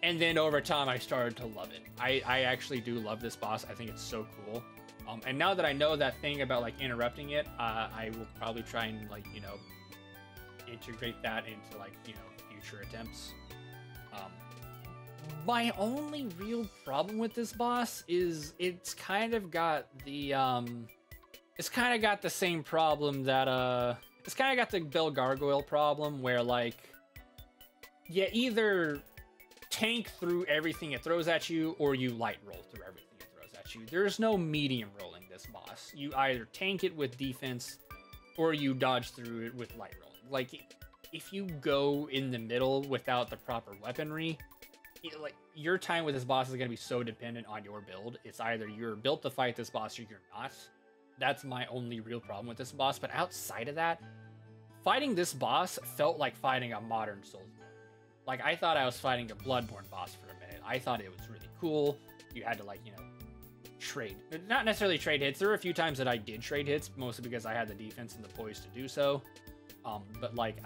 And then over time, I started to love it. I actually do love this boss. I think it's so cool. And now that I know that thing about like interrupting it, I will probably try and like, you know, integrate that into like, you know, future attempts. My only real problem with this boss is it's kind of got the same problem that it's kind of got the Bell Gargoyle problem where like you either tank through everything it throws at you or you light roll through everything it throws at you. There's no medium rolling this boss. You either tank it with defense or you dodge through it with light rolling. Like if you go in the middle without the proper weaponry, like your time with this boss is going to be so dependent on your build. It's either you're built to fight this boss or you're not. That's my only real problem with this boss. But outside of that, fighting this boss felt like fighting a modern Souls. Like I thought I was fighting a Bloodborne boss for a minute. I thought it was really cool. You had to like, you know, trade, not necessarily trade hits. There were a few times that I did trade hits, mostly because I had the defense and the poise to do so. But like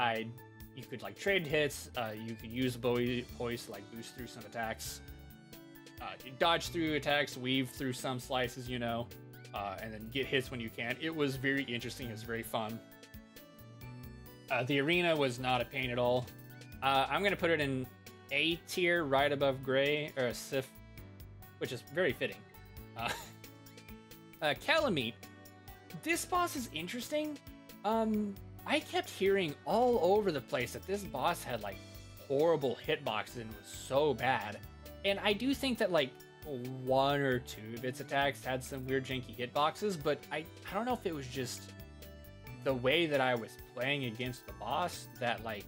you could like trade hits, you could use poise to like boost through some attacks, dodge through attacks, weave through some slices, you know, and then get hits when you can. It was very interesting. It was very fun. The arena was not a pain at all. I'm gonna put it in A tier, right above Gray or Sif, which is very fitting. Calamite. This boss is interesting. I kept hearing all over the place that this boss had like horrible hitboxes and was so bad. And I do think that like one or two of its attacks had some weird janky hitboxes, but I don't know if it was just the way that I was playing against the boss that like,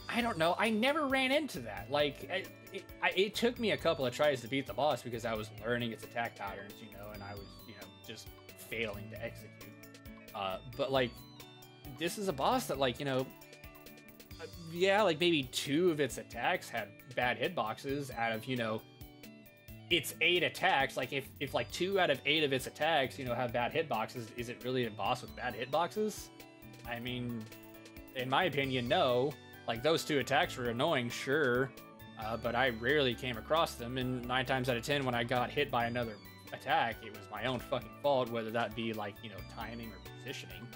I don't know, I never ran into that. Like it took me a couple of tries to beat the boss because I was learning its attack patterns, you know, and I was, you know, just failing to execute. But like, this is a boss that like, you know, yeah, like maybe two of its attacks had bad hitboxes out of, you know, its 8 attacks. Like if like 2 out of 8 of its attacks, you know, have bad hitboxes, is it really a boss with bad hitboxes? I mean, in my opinion, no. Like those 2 attacks were annoying, sure, but I rarely came across them, and 9 times out of 10 when I got hit by another attack, it was my own fucking fault, whether that be like, you know, timing or positioning.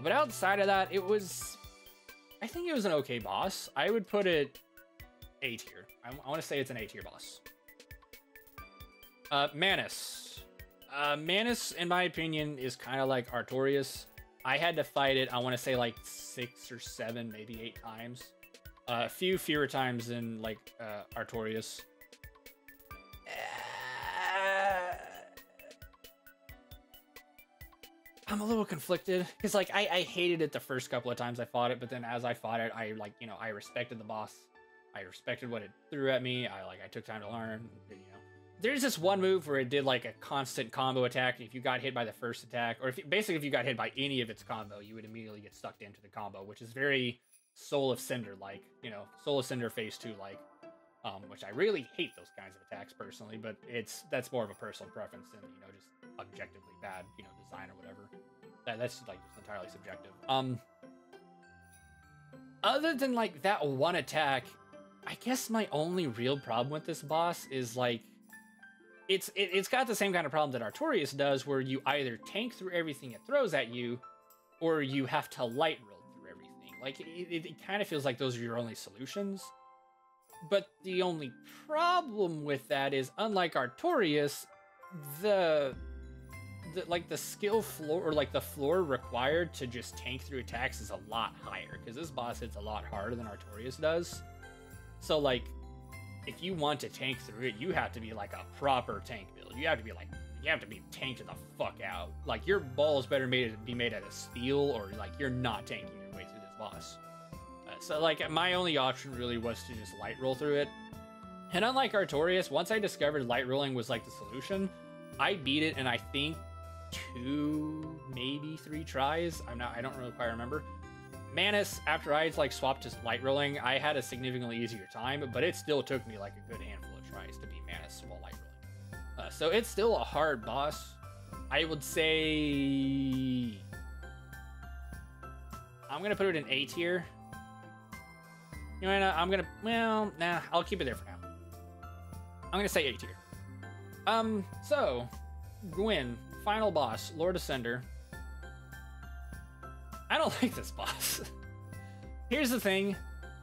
But outside of that, I think it was an okay boss. I would put it A tier. I want to say it's an A tier boss. Manus. Manus, in my opinion, is kind of like Artorias. I had to fight it, I want to say like 6 or 7, maybe 8 times. A few fewer times than like Artorias. I'm a little conflicted because like I hated it the first couple of times I fought it, but then as I fought it, I like, you know, I respected the boss. I respected what it threw at me. I took time to learn, you know. There's this one move where it did like a constant combo attack, and if you got hit by the first attack, or basically if you got hit by any of its combo, you would immediately get sucked into the combo, which is very Soul of Cinder like, you know, Soul of Cinder Phase 2 like, which I really hate those kinds of attacks personally, but that's more of a personal preference than, you know, just objectively bad, you know, design or whatever. That's like just entirely subjective. Other than like that one attack, I guess my only real problem with this boss is like, it's got the same kind of problem that Artorias does, where you either tank through everything it throws at you, or you have to light roll through everything. Like, it kind of feels like those are your only solutions. But the only problem with that is, unlike Artorias, the skill floor, or like the floor required to just tank through attacks is a lot higher, because this boss hits a lot harder than Artorias does. So like, if you want to tank through it, you have to be like a proper tank build. You have to be tanked the fuck out. Like, your balls better be made out of steel, or like you're not tanking your way through this boss. So like, my only option really was to just light roll through it. And unlike Artorias, once I discovered light rolling was like the solution, I beat it in I think 2, maybe 3 tries. I don't really quite remember. Manus, after I like swapped to light rolling, I had a significantly easier time, but it still took me like a good handful of tries to beat Manus while light rolling. So it's still a hard boss. I would say I'm gonna put it in A tier. You know, I'll keep it there for now. I'm gonna say A tier. So Gwyn, final boss, Lord of Cinder. I don't like this boss. Here's the thing.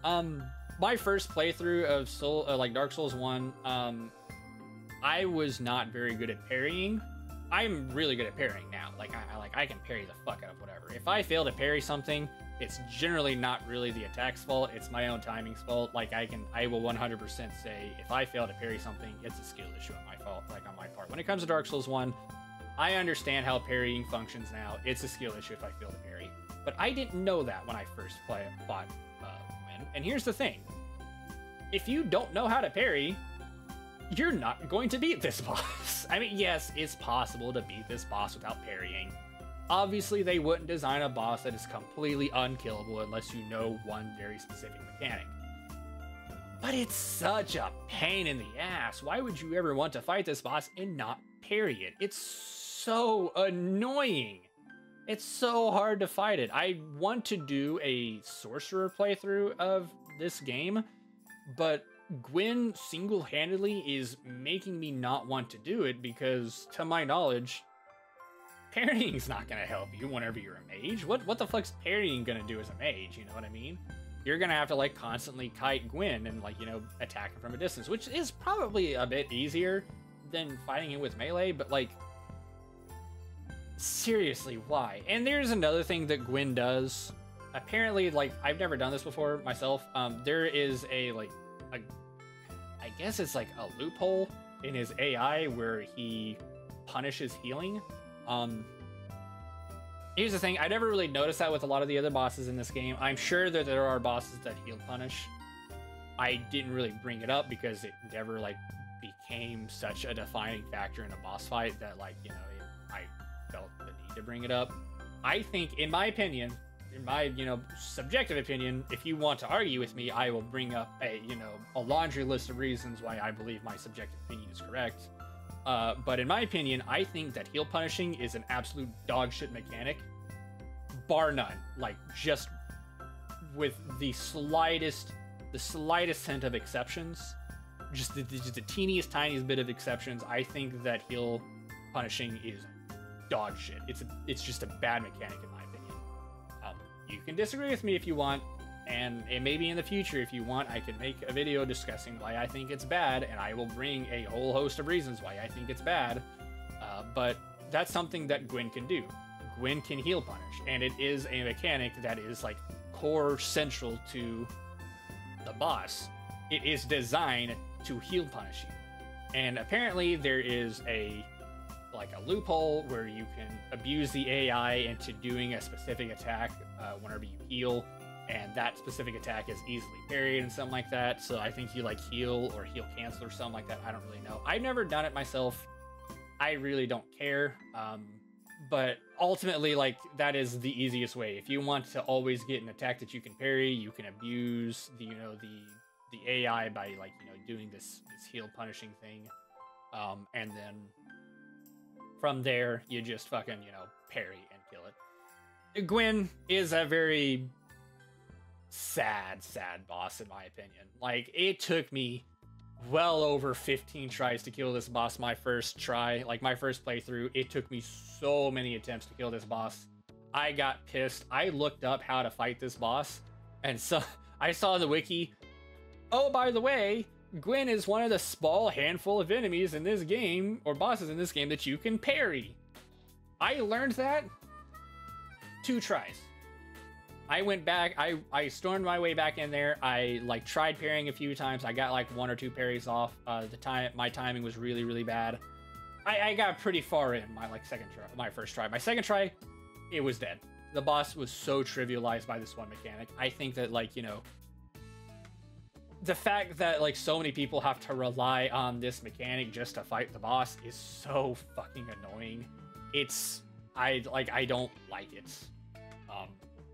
My first playthrough of like Dark Souls 1, I was not very good at parrying. I'm really good at parrying now. Like I can parry the fuck out of whatever. If I fail to parry something, it's generally not really the attack's fault. It's my own timing's fault. Like I will 100% say if I fail to parry something, it's a skill issue on my fault. Like on my part. When it comes to Dark Souls 1, I understand how parrying functions now. It's a skill issue if I fail to parry. But I didn't know that when I first fought Gwyn. And here's the thing. If you don't know how to parry, you're not going to beat this boss. I mean, yes, it's possible to beat this boss without parrying. Obviously, they wouldn't design a boss that is completely unkillable unless you know one very specific mechanic. But it's such a pain in the ass. Why would you ever want to fight this boss and not parry it? It's so annoying. It's so hard to fight it. I want to do a sorcerer playthrough of this game, but Gwyn single-handedly is making me not want to do it because, to my knowledge, parrying's not going to help you whenever you're a mage. What the fuck's parrying going to do as a mage, you know what I mean? You're going to have to, like, constantly kite Gwyn and, like, you know, attack him from a distance, which is probably a bit easier than fighting him with melee, but, like, seriously, why? And there's another thing that Gwyn does apparently, like, I've never done this before myself. There is a I guess it's like a loophole in his AI where he punishes healing. Here's the thing, I never really noticed that with a lot of the other bosses in this game. I'm sure that there are bosses that heal punish. I didn't really bring it up because it never like became such a defining factor in a boss fight that, like, you know, I felt the need to bring it up. I think, in my opinion, in my, you know, subjective opinion, if you want to argue with me, I will bring up a, you know, a laundry list of reasons why I believe my subjective opinion is correct. But in my opinion, I think that heal punishing is an absolute dog shit mechanic, bar none. Like, just with the slightest hint of exceptions, just the teeniest, tiniest bit of exceptions, I think that heal punishing is dog shit. It's just a bad mechanic in my opinion. You can disagree with me if you want, and maybe in the future, if you want, I can make a video discussing why I think it's bad, and I will bring a whole host of reasons why I think it's bad. But that's something that Gwyn can do. Gwyn can heal punish, and it is a mechanic that is like core central to the boss. It is designed to heal punish you, and apparently there is a loophole where you can abuse the AI into doing a specific attack whenever you heal, and that specific attack is easily parried and something like that. So I think you like heal or heal cancel or something like that. I don't really know. I've never done it myself. I really don't care. But ultimately, like, that is the easiest way. If you want to always get an attack that you can parry, you can abuse the, you know, the AI by, like, you know, doing this heal punishing thing, and then from there you just fucking, you know, parry and kill it. Gwyn is a very sad boss in my opinion. Like, it took me well over 15 tries to kill this boss. My first try, like my first playthrough, it took me so many attempts to kill this boss. I got pissed. I looked up how to fight this boss, and so I saw the wiki. Oh, by the way, Gwyn is one of the small handful of enemies in this game, or bosses in this game, that you can parry. I learned that 2 tries. I went back, I stormed my way back in there. I like tried parrying a few times. I got like 1 or 2 parries off. My timing was really bad. I got pretty far in my my first try. My second try, it was dead. The boss was so trivialized by this one mechanic. I think that, like, you know, the fact that like so many people have to rely on this mechanic just to fight the boss is so fucking annoying. I don't like it.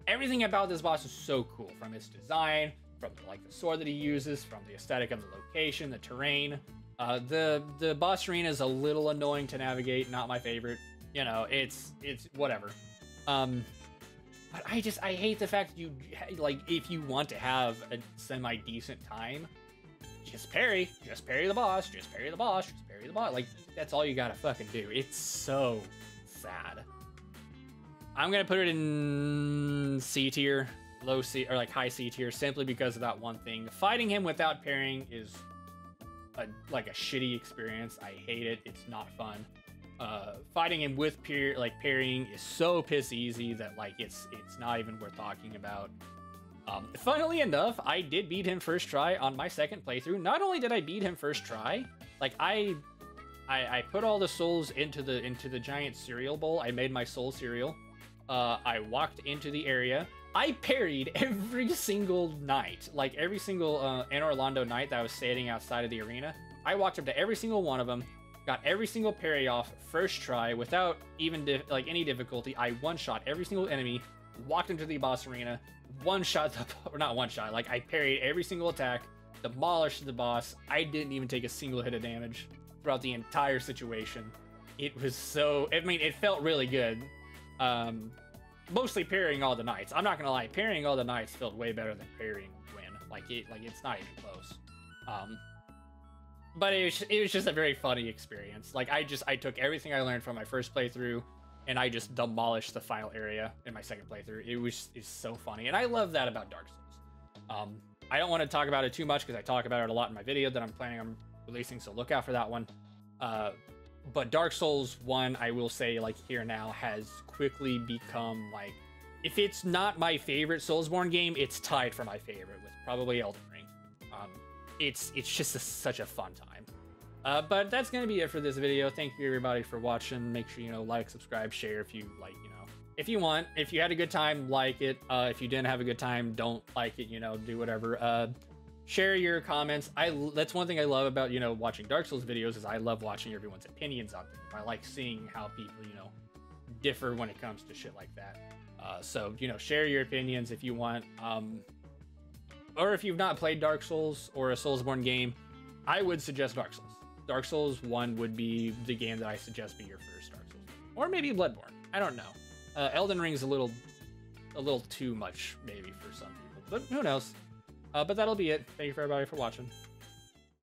Everything about this boss is so cool, from its design, from the sword that he uses, from the aesthetic of the location, the terrain. The boss arena is a little annoying to navigate, not my favorite. You know, it's whatever. But I hate the fact that you, like, if you want to have a semi-decent time, just parry the boss, just parry the boss, just parry the boss. Like, that's all you gotta fucking do. It's so sad. I'm gonna put it in C tier, low C, or like high C tier, simply because of that one thing. Fighting him without parrying is a shitty experience. I hate it. It's not fun. Fighting him with parrying is so piss easy that, like, it's not even worth talking about. Funnily enough, I did beat him first try on my second playthrough. Not only did I beat him first try, like, I put all the souls into the giant cereal bowl. I made my soul cereal. I walked into the area. I parried every single knight, like every single Anne Orlando knight that was standing outside of the arena. I walked up to every single one of them, got every single parry off first try without even any difficulty. I one-shot every single enemy, walked into the boss arena, one-shot or not one-shot, like I parried every single attack, demolished the boss. I didn't even take a single hit of damage throughout the entire situation. It was so, I mean, it felt really good. Mostly parrying all the knights. I'm not gonna lie, parrying all the knights felt way better than parrying Gwyn. Like it's not even close. But it was just a very funny experience. Like, I took everything I learned from my first playthrough, and I just demolished the final area in my second playthrough. It's so funny, and I love that about Dark Souls. I don't want to talk about it too much because I talk about it a lot in my video that I'm planning on releasing, so look out for that one. But Dark Souls 1, I will say, like, here now, has quickly become, like, if it's not my favorite Soulsborne game, it's tied for my favorite with probably Elden Ring. It's just such a fun time. But that's gonna be it for this video. Thank you everybody for watching. Make sure like, subscribe, share if you like. If you want. If you had a good time, like it. If you didn't have a good time, don't like it. Do whatever. Share your comments. That's one thing I love about watching Dark Souls videos is I love watching everyone's opinions on things. I like seeing how people differ when it comes to shit like that. So share your opinions if you want. Or if you've not played Dark Souls or a Soulsborne game, I would suggest Dark Souls. Dark Souls 1 would be the game that I suggest be your first Dark Souls game. Or maybe Bloodborne. I don't know. Elden Ring's a little too much maybe for some people, but who knows. But that'll be it. Thank you for everybody for watching.